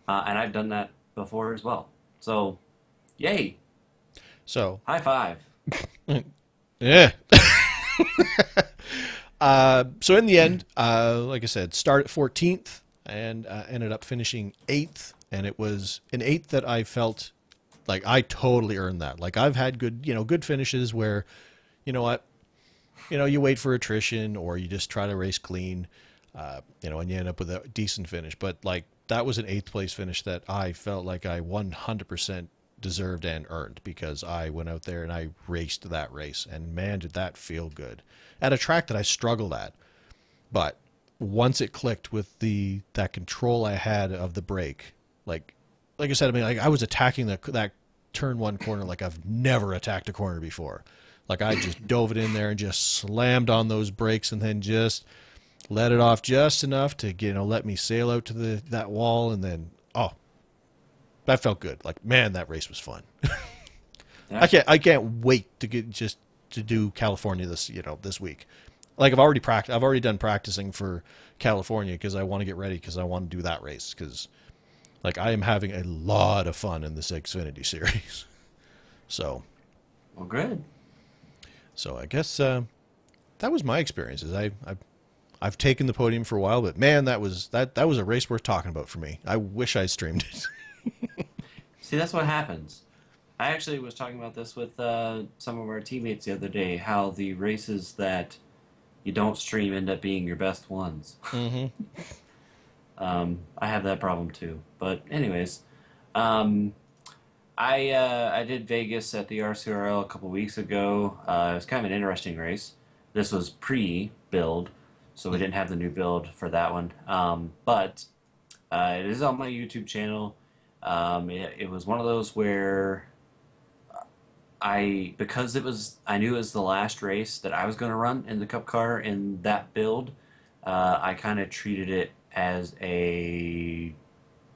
And I've done that before as well. So, yay. So, high five. Yeah. So in the end, like I said, start at 14th and ended up finishing 8th. And it was an 8th that I felt like I totally earned that. Like I've had good finishes where, you know what, you wait for attrition or you just try to race clean, and you end up with a decent finish. But like that was an 8th place finish that I felt like I 100% deserved and earned because I went out there and I raced that race, and man, did that feel good at a track that I struggled at. But once it clicked with that control I had of the brake, like I said, I mean, like I was attacking that turn 1 corner like I've never attacked a corner before. Like I just dove it in there and just slammed on those brakes and then just let it off just enough to let me sail out to that wall, and then that felt good. Like, man, that race was fun. Yeah. I can't wait to do California this week. Like I've already done practicing for California because I want to get ready because I want to do that race because like I am having a lot of fun in this Xfinity series. So, Well, good. so I guess that was my experiences. I've taken the podium for a while, but man, that was a race worth talking about for me. I wish I streamed it. See, that's what happens. I actually was talking about this with some of our teammates the other day, how the races that you don't stream end up being your best ones. Mm-hmm. I have that problem too. But anyways, I did Vegas at the RCRL a couple weeks ago. It was kind of an interesting race. This was pre-build, so we didn't have the new build for that one. But it is on my YouTube channel. It was one of those where because I knew it was the last race that I was going to run in the Cup car in that build. I kind of treated it as a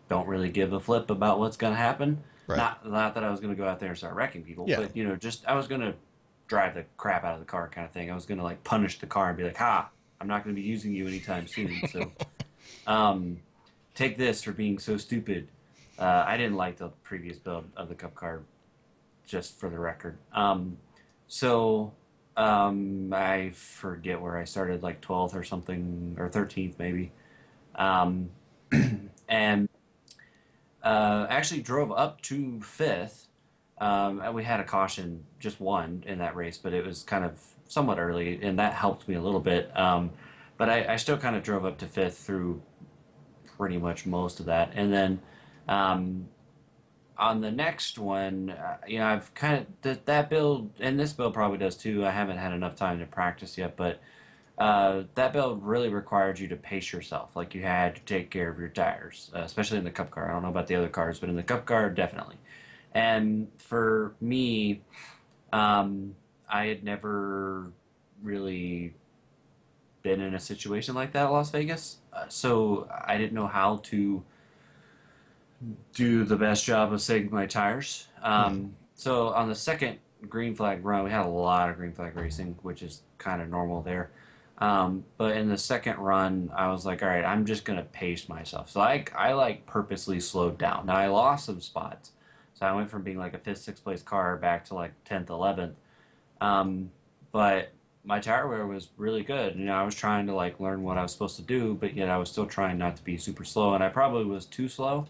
don't really give a flip about what's going to happen. Right. Not that I was going to go out there and start wrecking people, Yeah. but just I was going to drive the crap out of the car kind of thing. I was going to like punish the car and be like, "Ha, I'm not going to be using you anytime soon." So, um, take this for being so stupid. I didn't like the previous build of the Cup car, just for the record. I forget where I started, like 12th or something, or 13th maybe. Um, and Actually drove up to fifth. And we had a caution, just one in that race, but it was kind of somewhat early, and that helped me a little bit. But I still kind of drove up to fifth through pretty much most of that. And then um, on the next one, I've kind of that build, and this build probably does too. I haven't had enough time to practice yet, but that build really required you to pace yourself. Like you had to take care of your tires, especially in the Cup car. I don't know about the other cars, but in the Cup car, definitely. And for me, I had never really been in a situation like that at Las Vegas, so I didn't know how to do the best job of saving my tires. Hmm. So on the second green flag run, we had a lot of green flag racing, which is kind of normal there. But in the second run, I was like, all right, I'm just gonna pace myself. So I like purposely slowed down. Now I lost some spots, so I went from being like a fifth, sixth place car back to like 10th, 11th. Um, but my tire wear was really good. I was trying to like learn what I was supposed to do, but yet I was still trying not to be super slow, and I probably was too slow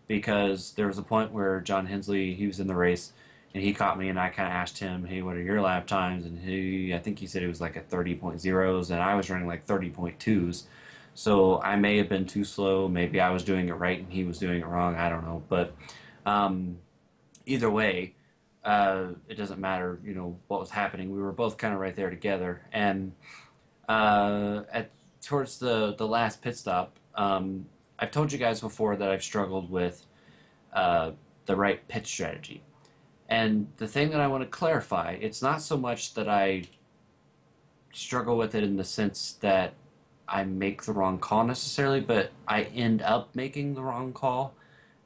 because there was a point where John Hensley, he was in the race, and he caught me, and I kind of asked him, "Hey, what are your lap times?" And I think he said it was like at 30.0s, and I was running like 30.2s. So I may have been too slow. Maybe I was doing it right and he was doing it wrong. I don't know. But um, either way, it doesn't matter, what was happening. We were both kind of right there together. And at towards the last pit stop, I've told you guys before that I've struggled with uh, the right pitch strategy. And the thing that I want to clarify, it's not so much that I struggle with it in the sense that I make the wrong call necessarily, but I end up making the wrong call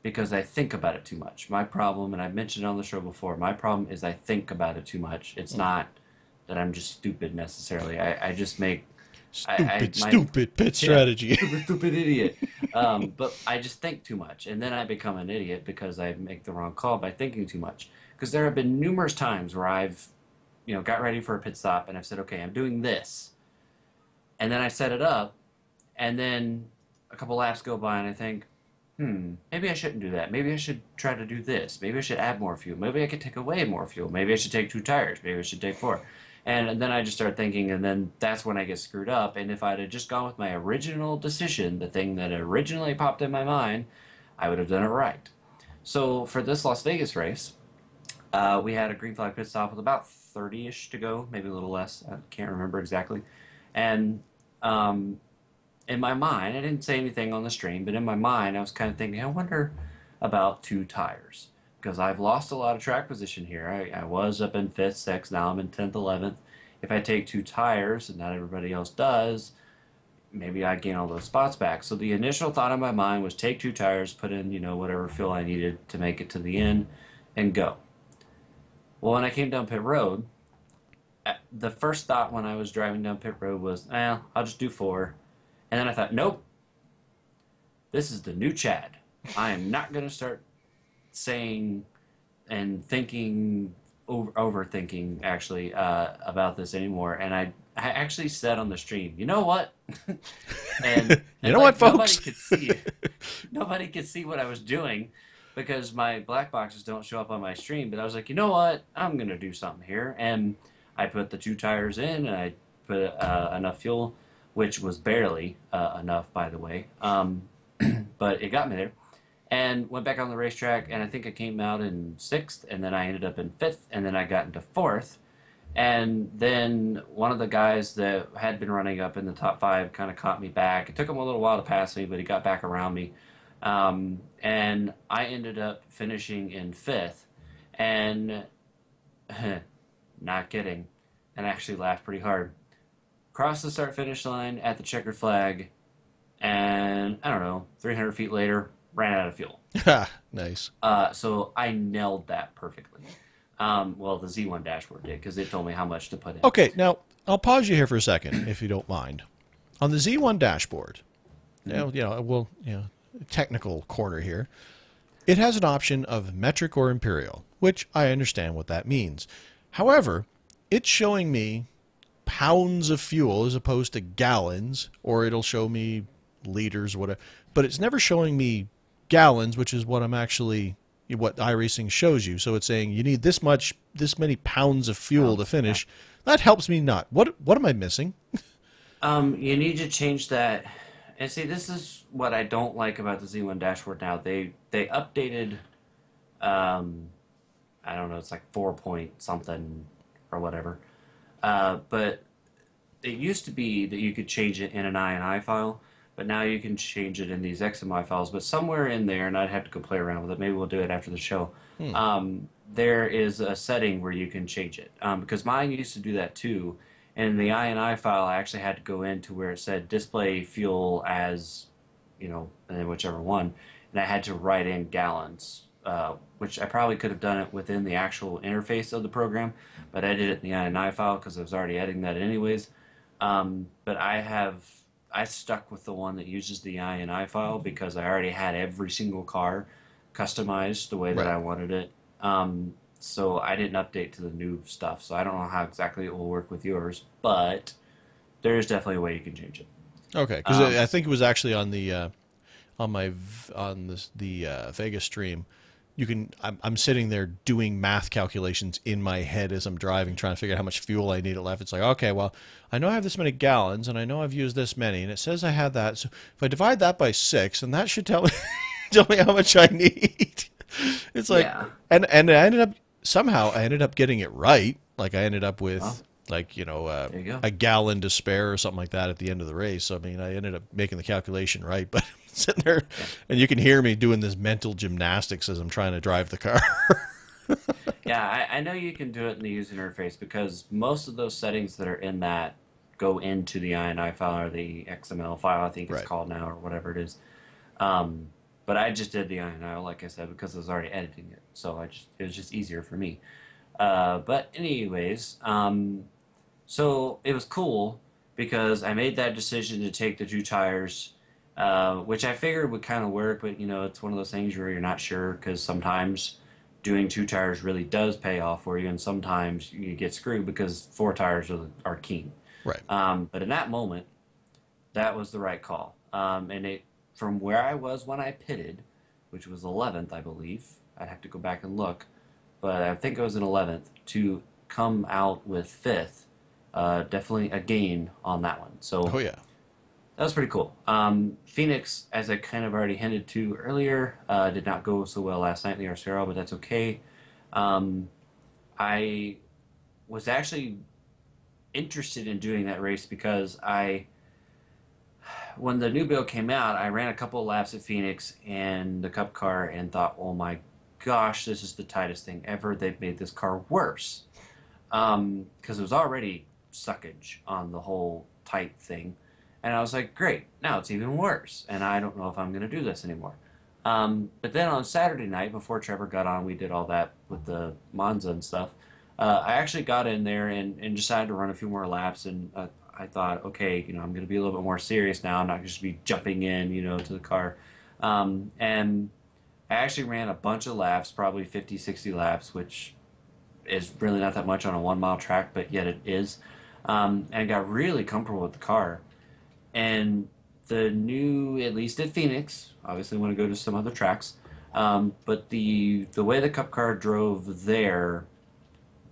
because I think about it too much. My problem, and I've mentioned it on the show before, my problem is I think about it too much. It's Hmm. not that I'm just stupid necessarily. I just make I Stupid, my stupid pit yeah, strategy. stupid idiot. But I just think too much, and then I become an idiot because I make the wrong call by thinking too much. Because there have been numerous times where I've, got ready for a pit stop and I've said, okay, I'm doing this, and then I set it up, and then a couple laps go by, and I think, maybe I shouldn't do that. Maybe I should try to do this. Maybe I should add more fuel. Maybe I could take away more fuel. Maybe I should take two tires. Maybe I should take four. And then I just start thinking, and then that's when I get screwed up. And if I'd have just gone with my original decision, the thing that originally popped in my mind, I would have done it right. So for this Las Vegas race, we had a green flag pit stop with about 30-ish to go, maybe a little less. I can't remember exactly. And um, in my mind, I didn't say anything on the stream, but in my mind, I was kind of thinking, I wonder about two tires because I've lost a lot of track position here. I was up in fifth, sixth, now I'm in 10th, 11th. If I take two tires and not everybody else does, maybe I gain all those spots back. So the initial thought in my mind was take two tires, put in, whatever fuel I needed to make it to the end, and go. Well, when I came down pit road, the first thought when I was driving down pit road was, I'll just do four. And then I thought, nope, this is the new Chad. I am not going to start saying and thinking, overthinking actually, about this anymore. And I actually said on the stream, you know what? and You and know what, like nobody folks? could see it. Nobody could see what I was doing because my black boxes don't show up on my stream. But I was like, you know what? I'm gonna do something here, and I put the two tires in, and I put enough fuel, which was barely enough, by the way. But it got me there, and went back on the racetrack, and I think I came out in sixth, and then I ended up in fifth, and then I got into fourth. And then one of the guys that had been running up in the top five kind of caught me back. It took him a little while to pass me, but he got back around me. And I ended up finishing in fifth. And Not kidding. And I actually laughed pretty hard. Crossed the start finish line at the checkered flag, and I don't know, 300 feet later, ran out of fuel. Ha, nice. So I nailed that perfectly. Well, the Z1 dashboard did because it told me how much to put in. Okay, now I'll pause you here for a second, if you don't mind. On the Z1 dashboard, Mhm. now, technical corner here, it has an option of metric or imperial, which I understand what that means. However, it's showing me pounds of fuel as opposed to gallons, or it'll show me liters, whatever. But it's never showing me gallons, which is what iRacing shows you. So it's saying you need this many pounds of fuel to Pounds. Yeah. finish. That helps me not. What am I missing? You need to change that. And see, this is what I don't like about the Z1 dashboard now. They updated. Um, I don't know. It's like 4 point something or whatever. But it used to be that you could change it in an INI file, but now you can change it in these XMI files. But somewhere in there, and I'd have to go play around with it. Maybe we'll do it after the show. Hmm. There is a setting where you can change it because mine used to do that too. And in the INI file, I actually had to go into where it said display fuel as, and then whichever one, and I had to write in gallons, which I probably could have done it within the actual interface of the program, but I did it in the INI file because I was already editing that anyways. But I stuck with the one that uses the INI file because I already had every single car customized the way that Right. I wanted it. So I didn't update to the new stuff. So I don't know how exactly it will work with yours, but there is definitely a way you can change it. Okay, because Um, I think it was actually on the on this the Vegas stream. I'm sitting there doing math calculations in my head as I'm driving, trying to figure out how much fuel I need left. It's like, okay, well, I know I have this many gallons, and I know I've used this many, and it says I have that. So if I divide that by 6, and that should tell me tell me how much I need. It's like, yeah. and I ended up getting it right. Like I ended up Well, with there you go. a gallon to spare or something like that at the end of the race. So I mean, I ended up making the calculation right, but sitting there, Yeah. and you can hear me doing this mental gymnastics as I'm trying to drive the car. Yeah, I know you can do it in the user interface because most of those settings that are in that go into the INI file or the XML file, I think it's Right. called now, or whatever it is. Um, but I just did the INI, like I said, because I was already editing it. So it was just easier for me. But anyways, so it was cool because I made that decision to take the two tires, which I figured would kind of work, but it's one of those things where you're not sure because sometimes doing two tires really does pay off for you, and sometimes you get screwed because four tires are key. Right. But in that moment, that was the right call. And from where I was when I pitted, which was 11th, I believe. I'd have to go back and look, but I think I was in 11th to come out with fifth. Definitely a gain on that one. So Oh yeah. that was pretty cool. Phoenix, as I kind of already hinted to earlier, did not go so well last night in the RCR, but that's okay. Um, I was actually interested in doing that race because when the new build came out, I ran a couple of laps at Phoenix and the Cup car and thought, oh my gosh, this is the tightest thing ever. They've made this car worse. Because it was already suckage on the whole tight thing. And I was like, great, now it's even worse. And I don't know if I'm going to do this anymore. But then on Saturday night, before Trevor got on, we did all that with the Monza and stuff. I actually got in there and decided to run a few more laps. And I thought, okay, I'm going to be a little bit more serious now. I'm not just be jumping in, to the car. And I actually ran a bunch of laps, probably 50, 60 laps, which is really not that much on a 1 mile track, but yet it is. And got really comfortable with the car. And the new, at least at Phoenix, obviously want to go to some other tracks, but the way the Cup car drove there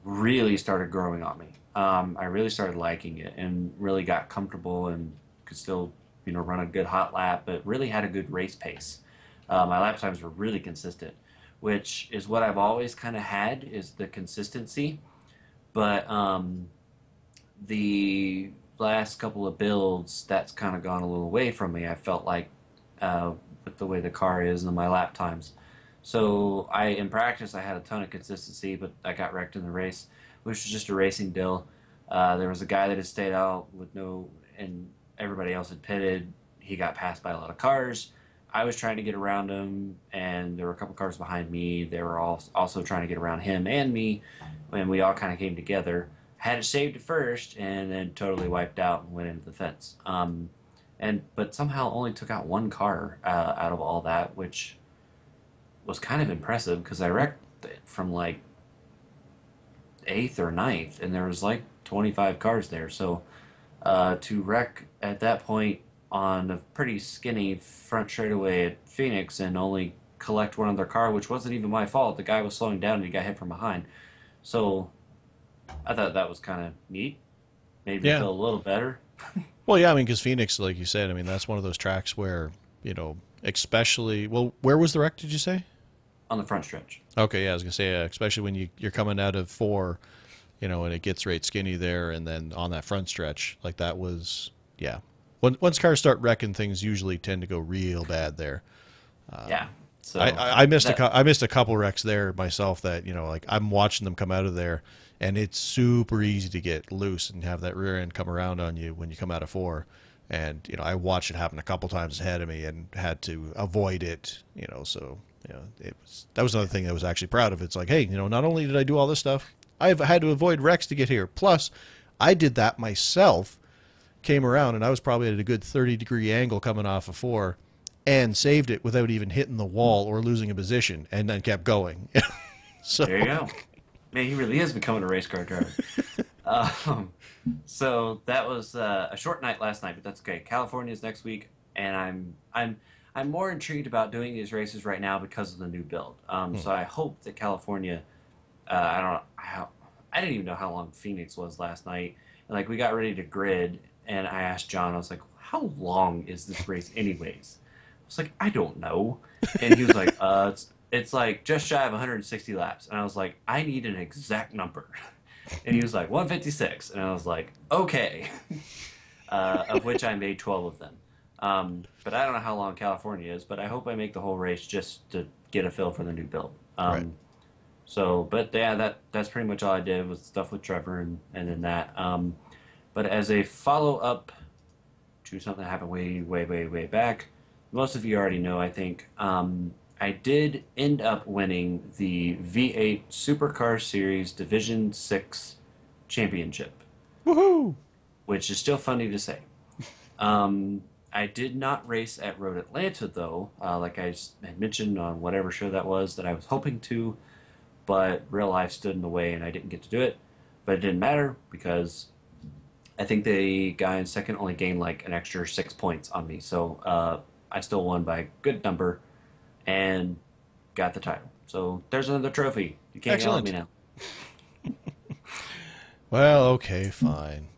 really started growing on me. I really started liking it and really got comfortable and could still, run a good hot lap, but really had a good race pace. My lap times were really consistent, which is what I've always kind of had is the consistency. But the last couple of builds, that's kind of gone a little away from me. I felt like with the way the car is and my lap times. So in practice, I had a ton of consistency, but I got wrecked in the race, which was just a racing deal. There was a guy that had stayed out with no, and everybody else had pitted. He got passed by a lot of cars. I was trying to get around him, and there were a couple cars behind me. They were all also trying to get around him and me, and we all kind of came together. Had it saved at first, and then totally wiped out and went into the fence. But somehow only took out one car out of all that, which was kind of impressive because I wrecked it from like eighth or ninth, and there was like 25 cars there. So to wreck at that point on a pretty skinny front straightaway at Phoenix and only collect one other car, which wasn't even my fault. The guy was slowing down and he got hit from behind. So I thought that was kind of neat. Made me Yeah. feel a little better Well, yeah, I mean, because Phoenix, like you said, I mean, that's one of those tracks where, especially, well, where was the wreck, did you say? on the front stretch. Okay, yeah, I was gonna say, especially when you're coming out of four, and it gets right skinny there, and then on that front stretch, like that was, yeah. Once cars start wrecking, things usually tend to go real bad there. Yeah. I, So I I missed that I missed a couple wrecks there myself that like I'm watching them come out of there, and it's super easy to get loose and have that rear end come around on you when you come out of four, and I watched it happen a couple times ahead of me and had to avoid it. So that was another thing I was actually proud of. It's like, hey, not only did I do all this stuff, I've had to avoid wrecks to get here. Plus, I did that myself. Came around and I was probably at a good 30-degree angle coming off of four, and saved it without even hitting the wall or losing a position, and then kept going. So there you go. Man, he really is becoming a race car driver. Um, so that was a short night last night, but that's okay. California's next week, and I'm more intrigued about doing these races right now because of the new build. So I hope that California. I don't know how. I didn't even know how long Phoenix was last night. And like we got ready to grid, and I asked John. I was like, "How long is this race, anyways?" I was like, "I don't know," and he was like, it's like just shy of 160 laps." And I was like, "I need an exact number." And he was like 156, and I was like, "Okay," of which I made 12 of them. But I don't know how long California is, but I hope I make the whole race just to get a feel for the new build. right. But yeah, that's pretty much all I did was stuff with Trevor and then that. But as a follow up to something that happened way, way, way, way back, most of you already know, I think. I did end up winning the V8 Supercar Series Division 6 Championship, Woohoo! which is still funny to say. I did not race at Road Atlanta, though, like had mentioned on whatever show that was that I was hoping to, but real life stood in the way and I didn't get to do it. But it didn't matter because I think the guy in second only gained like an extra 6 points on me. So I still won by a good number and got the title. So there's another trophy. You can't yell at me Excellent. now. Well, okay, fine.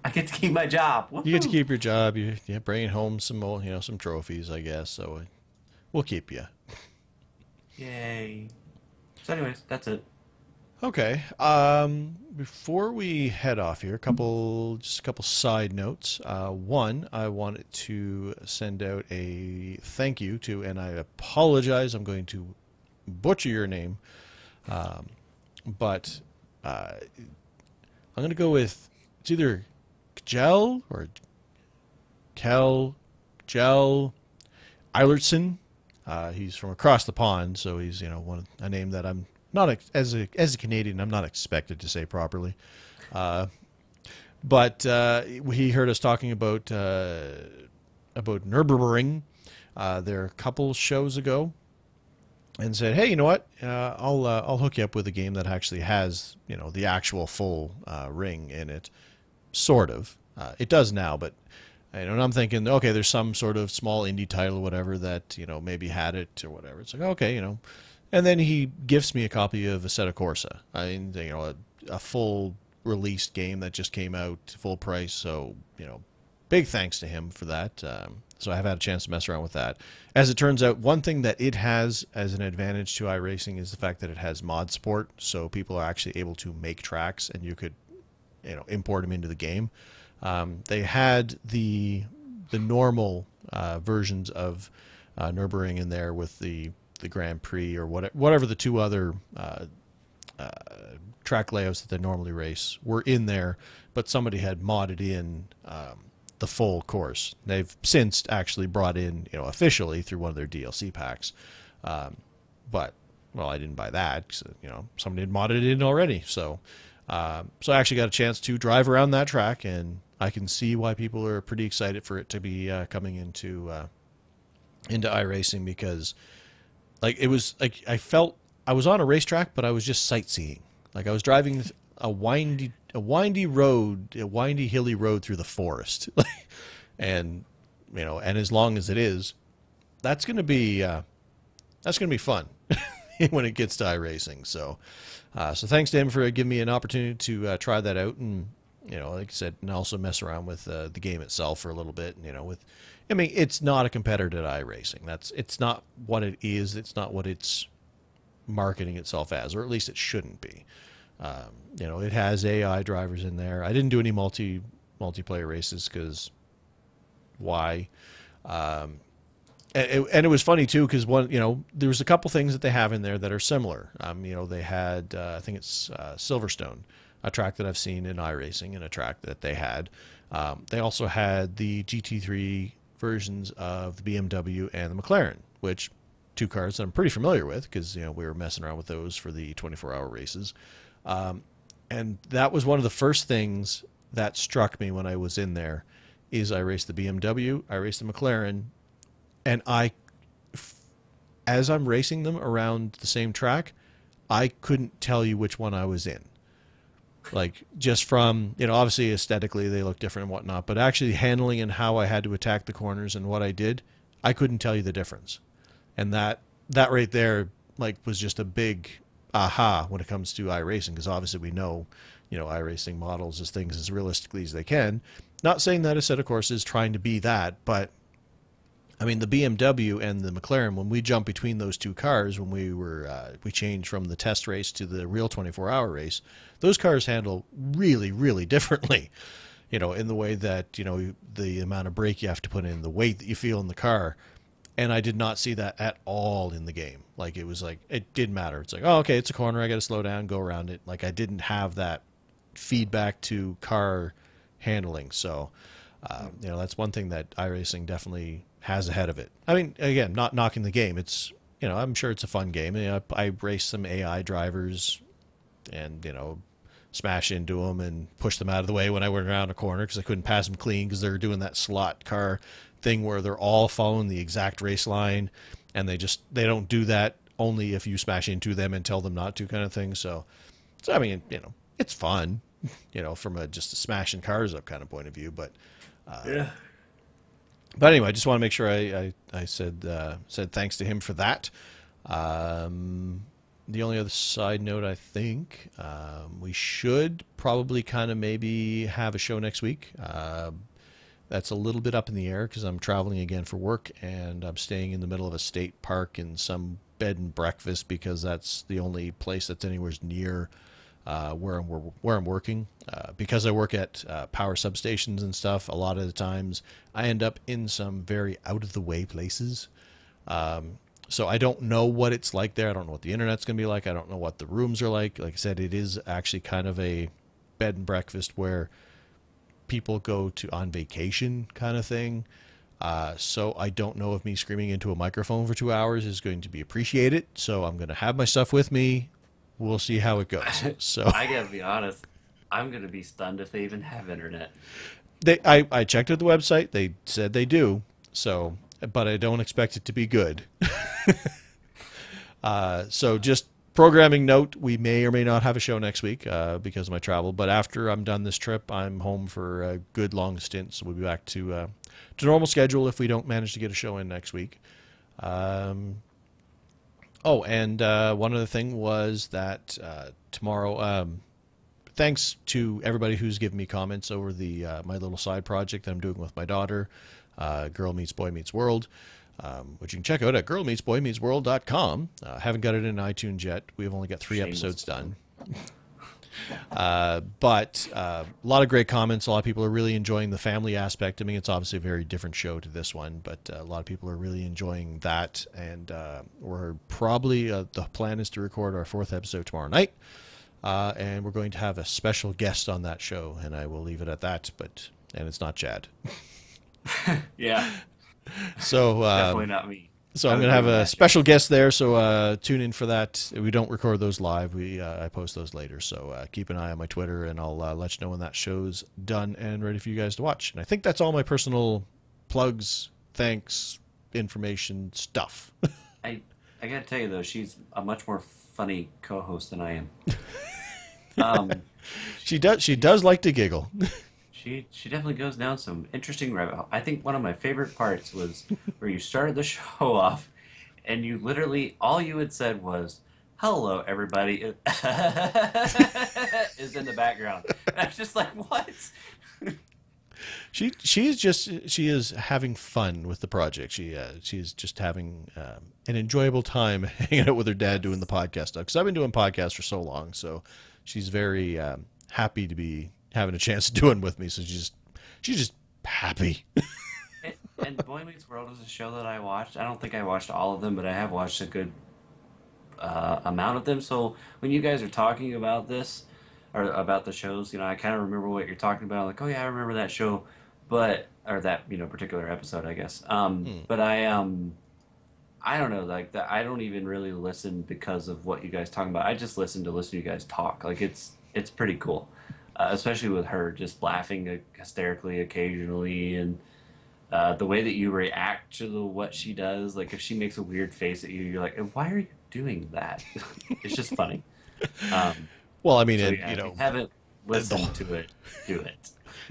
I get to keep my job. You get to Woohoo! keep your job. You're bringing home some more, some trophies, I guess. So we'll keep you. Yay. So anyways, that's it. Okay. Before we head off here, just a couple side notes. One, I wanted to send out a thank you to, and I apologize, I'm going to butcher your name, but I'm going to go with, it's either Gel or Kel, Gel Eilertson. He's from across the pond, so he's a name that I'm not as a Canadian, I'm not expected to say properly. But he heard us talking about Nürburgring there a couple shows ago, and said, "Hey, you know what? I'll hook you up with a game that actually has the actual full ring in it, sort of. It does now, but." And I'm thinking, okay, there's some sort of small indie title or whatever that maybe had it or whatever. It's like, okay. And then he gifts me a copy of Assetto Corsa. I mean, a full released game that just came out, full price. So, big thanks to him for that. So I have had a chance to mess around with that. As it turns out, one thing that it has as an advantage to iRacing is the fact that it has mod support. So people are actually able to make tracks, and you could, import them into the game. They had the normal versions of Nürburgring in there with the the Grand Prix or whatever the two other track layouts that they normally race were in there, but somebody had modded in the full course. They've since actually brought in, officially through one of their DLC packs. But, well, I didn't buy that because, somebody had modded it in already. So I actually got a chance to drive around that track, and I can see why people are pretty excited for it to be coming into iRacing, because like it was like I felt I was on a racetrack, but I was just sightseeing. Like I was driving a windy road, a windy hilly road through the forest, and and as long as it is, that's gonna be fun when it gets to iRacing. So thanks to him for giving me an opportunity to try that out, and like I said, and also mess around with the game itself for a little bit. It's not a competitor to iRacing. It's not what it is. It's not what it's marketing itself as, or at least it shouldn't be. It has AI drivers in there. I didn't do any multiplayer races because why? And it was funny too, because there was a couple things that they have in there that are similar. They had I think it's Silverstone, a track that I've seen in iRacing, and a track that they had. They also had the GT3 versions of the BMW and the McLaren, which two cars that I'm pretty familiar with because we were messing around with those for the 24-hour races. And that was one of the first things that struck me when I was in there. Is I raced the BMW, I raced the McLaren, and as I'm racing them around the same track, I couldn't tell you which one I was in. Like, just from, obviously aesthetically they look different and whatnot, but actually handling and how I had to attack the corners and what I did, I couldn't tell you the difference. And that right there, was just a big aha when it comes to iRacing, because obviously we know, iRacing models as things as realistically as they can. Not saying that a set of course is trying to be that, but the BMW and the McLaren, when we jumped between those two cars, when we changed from the test race to the real 24-hour race, those cars handle really, really differently, in the way that, the amount of brake you have to put in, the weight that you feel in the car. And I did not see that at all in the game. It didn't matter. It's like, oh, okay, it's a corner, I got to slow down, go around it. I didn't have that feedback to car handling. So, that's one thing that iRacing definitely has ahead of it. Again, not knocking the game. It's, I'm sure it's a fun game. I raced some AI drivers and, smash into them and push them out of the way when I went around a corner because I couldn't pass them clean because they're doing that slot car thing where they're all following the exact race line, and they don't do that only if you smash into them and tell them not to, kind of thing. So it's fun, from just a smashing cars up kind of point of view, but yeah. But anyway, I just want to make sure I said thanks to him for that. The only other side note, I think we should probably kind of maybe have a show next week. That's a little bit up in the air because I'm traveling again for work, and I'm staying in the middle of a state park in some bed and breakfast because that's the only place that's anywhere near where I'm working. Because I work at power substations and stuff, a lot of the times I end up in some very out-of-the-way places. So I don't know what it's like there. I don't know what the internet's going to be like. I don't know what the rooms are like. Like I said, it is actually kind of a bed and breakfast where people go to on vacation kind of thing. So I don't know if me screaming into a microphone for 2 hours is going to be appreciated. So I'm going to have my stuff with me. We'll see how it goes. So I gotta be honest, I'm gonna be stunned if they even have internet. I checked at the website. They said they do. So, but I don't expect it to be good. So just programming note, we may or may not have a show next week because of my travel. But after I'm done this trip, I'm home for a good long stint. So we'll be back to normal schedule if we don't manage to get a show in next week. Oh, and one other thing was that tomorrow, thanks to everybody who's given me comments over the my little side project that I'm doing with my daughter, Girl Meets Boy Meets World, which you can check out at girlmeetsboymeetsworld.com. Haven't got it in iTunes yet. We've only got 3 episodes done. But a lot of great comments. A lot of people are really enjoying the family aspect. I mean, it's obviously a very different show to this one, but a lot of people are really enjoying that. And we're probably, the plan is to record our fourth episode tomorrow night. And we're going to have a special guest on that show, and I will leave it at that. And it's not Chad. Yeah, So definitely not me. So I I'm would going to have agree with a that, special Jason. guest there. So tune in for that. We don't record those live. I post those later. So keep an eye on my Twitter, and I'll let you know when that show's done and ready for you guys to watch. And I think that's all my personal plugs, thanks, information stuff. I I gotta tell you though, she's a much more funny co-host than I am. Um, She she does. She she's does like to giggle. she definitely goes down some interesting rabbit hole. I think one of my favorite parts was where you started the show off, and you literally all you had said was, "Hello, everybody," is in the background, and I was just like, "What?" She is having fun with the project. She's just having an enjoyable time hanging out with her dad doing the podcast stuff. Because I've been doing podcasts for so long, so she's very happy to be having a chance to do it with me. So she's just happy. And Boy Meets World is a show that I watched. I don't think I watched all of them, but I have watched a good amount of them. So when you guys are talking about this or about the shows, I kind of remember what you're talking about. Like, oh yeah, I remember that show, but or that particular episode, I guess. Hmm. But I don't know, like that. I don't even really listen because of what you guys talking about. I just listen to you guys talk. Like it's pretty cool, especially with her just laughing hysterically occasionally and. The way that you react to what she does, like if she makes a weird face at you, you're like, "Why are you doing that?" It's just funny. Um, Well, I mean, so and yeah, if you haven't listened the to it, do it.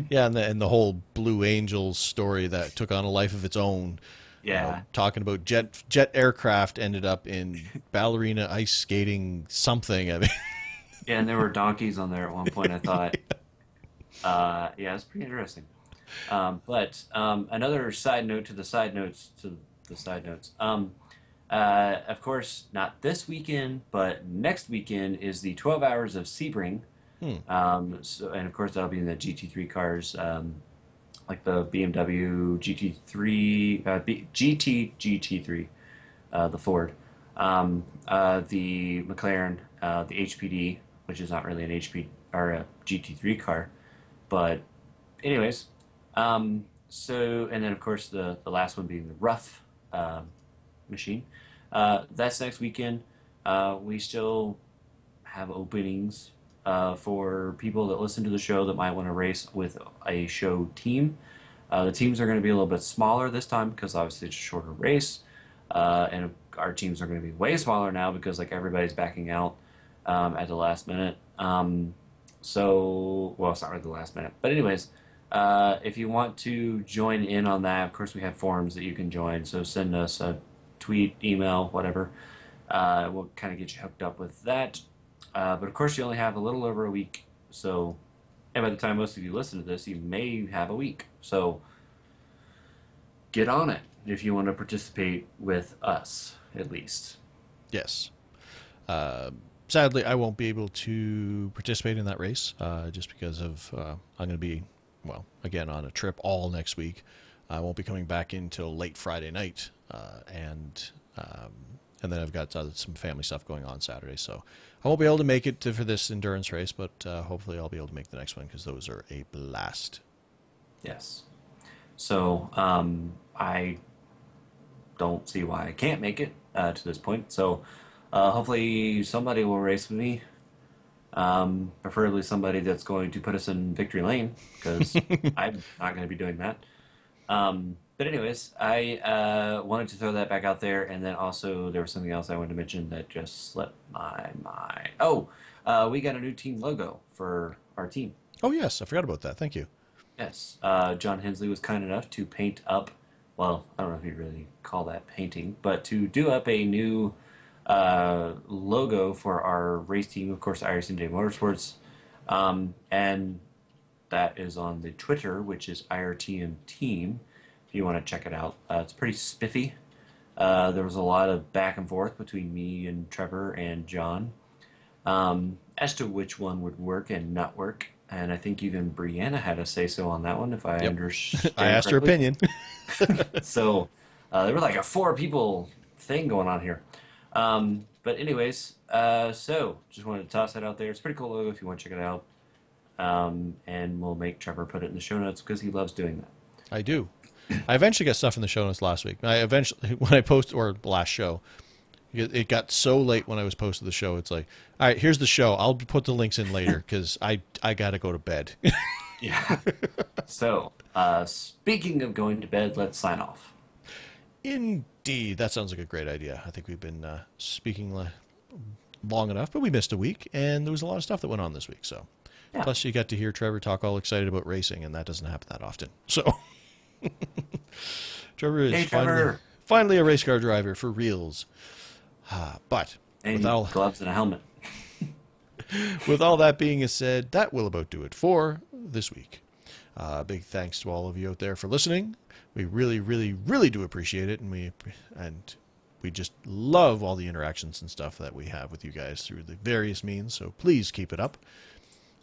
yeah, and the whole Blue Angels story that took on a life of its own. Yeah, Talking about jet aircraft ended up in ballerina ice skating something. I mean, yeah, and there were donkeys on there at one point. I thought, yeah, it's pretty interesting. But another side note to the side notes to the side notes. Of course, not this weekend, but next weekend is the 12 Hours of Sebring. hmm. And of course, that'll be in the GT3 cars, like the BMW GT3, GT3, the Ford, the McLaren, the HPD, which is not really an HP or a GT3 car, but anyways, and then of course the last one being the rough machine. That's next weekend. We still have openings for people that listen to the show that might want to race with a show team. The teams are going to be a little bit smaller this time because obviously it's a shorter race, and our teams are going to be way smaller now because like everybody's backing out at the last minute. Well, it's not really the last minute, but anyways. If you want to join in on that, of course, we have forums that you can join. So send us a tweet, email, whatever. We'll kind of get you hooked up with that. But of course, you only have a little over a week. So, and by the time most of you listen to this, you may have a week. So get on it if you want to participate with us, at least. Yes. Sadly, I won't be able to participate in that race just because of I'm going to be, well, again, on a trip all next week. I won't be coming back until late Friday night, um, and then I've got some family stuff going on Saturday, so I won't be able to make it for this endurance race, but hopefully I'll be able to make the next one because those are a blast. Yes. So I don't see why I can't make it to this point. So hopefully somebody will race with me. Preferably somebody that's going to put us in victory lane because I'm not going to be doing that. But anyways, I wanted to throw that back out there, and then also there was something else I wanted to mention that just slipped my mind. Oh, we got a new team logo for our team. Oh yes, I forgot about that. Thank you. Yes, John Hensley was kind enough to paint up. Well, I don't know if you really call that painting, but to do up a new logo for our race team, of course, iRacing Day Motorsports, and that is on the Twitter, which is IRTM Team. If you want to check it out, it's pretty spiffy. There was a lot of back and forth between me and Trevor and John, as to which one would work and not work. And I think even Brianna had a say so on that one, if I Yep. I understand asked her correctly. opinion. So there were like a four people thing going on here. But anyways, so just wanted to toss that out there. It's a pretty cool logo if you want to check it out. And we'll make Trevor put it in the show notes because he loves doing that. I do. I eventually got stuff in the show notes last week. I eventually, when I posted, or last show, it got so late when I was posted the show. It's like, all right, here's the show. I'll put the links in later because I got to go to bed. Yeah. So, speaking of going to bed, let's sign off. Indeed. That sounds like a great idea. I think we've been speaking long enough, but we missed a week, and there was a lot of stuff that went on this week. So, Yeah. plus you got to hear Trevor talk all excited about racing, and that doesn't happen that often. So, Trevor is Hey, Trevor. finally a race car driver for reals. But And with all, gloves and a helmet. with all that being said, that will about do it for this week. Big thanks to all of you out there for listening. We really, really, really do appreciate it, and we just love all the interactions and stuff that we have with you guys through the various means. So please keep it up.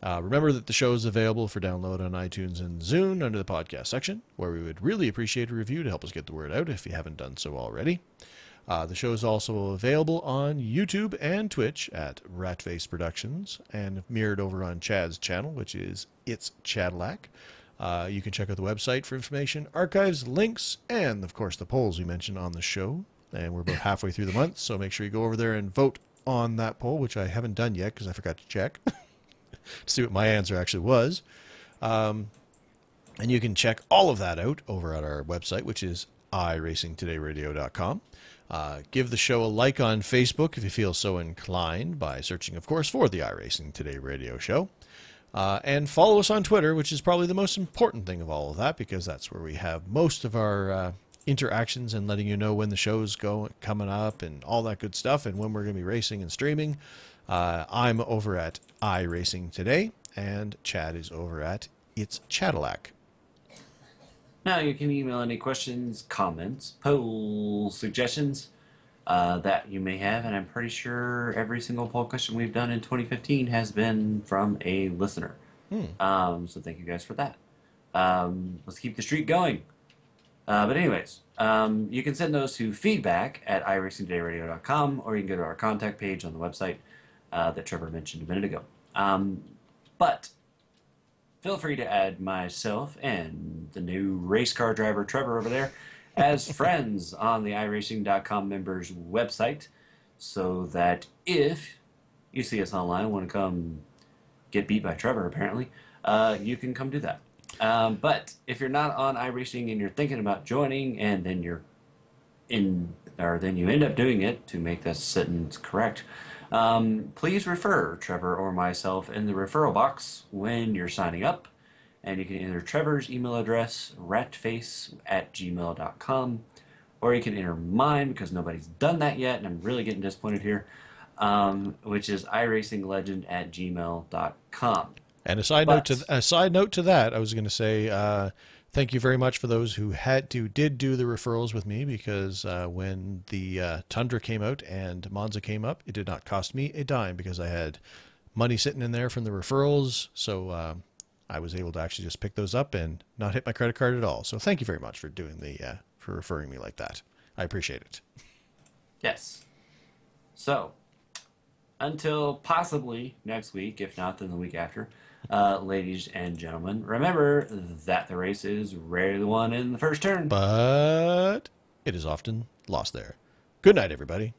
Remember that the show is available for download on iTunes and Zune under the podcast section, where we would really appreciate a review to help us get the word out if you haven't done so already. The show is also available on YouTube and Twitch at Ratface Productions and mirrored over on Chad's channel, which is It's Chadlac. You can check out the website for information, archives, links, and, of course, the polls we mentioned on the show. And we're about halfway through the month, so make sure you go over there and vote on that poll, which I haven't done yet because I forgot to check to see what my answer actually was. And you can check all of that out over at our website, which is iRacingTodayRadio.com. Give the show a like on Facebook if you feel so inclined by searching, of course, for the iRacing Today Radio Show. And follow us on Twitter, which is probably the most important thing of all of that, because that's where we have most of our interactions and letting you know when the show's coming up and all that good stuff and when we're going to be racing and streaming. I'm over at iRacing Today, and Chad is over at It's Chadillac. Now you can email any questions, comments, polls, suggestions that you may have, and I'm pretty sure every single poll question we've done in 2015 has been from a listener. So thank you guys for that. Let's keep the streak going. But anyways, you can send those to feedback at iRacingTodayRadio.com, or you can go to our contact page on the website that Trevor mentioned a minute ago. But feel free to add myself and the new race car driver Trevor over there as friends on the iRacing.com members website, so that if you see us online and want to come get beat by Trevor, apparently, you can come do that. But if you're not on iRacing and you're thinking about joining, and then then you end up doing it, to make this sentence correct, please refer Trevor or myself in the referral box when you're signing up. And you can enter Trevor's email address, ratface@gmail.com, or you can enter mine, because nobody's done that yet, and I'm really getting disappointed here, which is iracinglegend@gmail.com. And a side note to that, I was going to say thank you very much for those who did do the referrals with me, because when the Tundra came out and Monza came up, it did not cost me a dime because I had money sitting in there from the referrals. So I was able to actually just pick those up and not hit my credit card at all. So thank you very much for doing for referring me like that. I appreciate it. Yes. So, until possibly next week, if not, then the week after, ladies and gentlemen, remember that the race is rarely won in the first turn. But it is often lost there. Good night, everybody.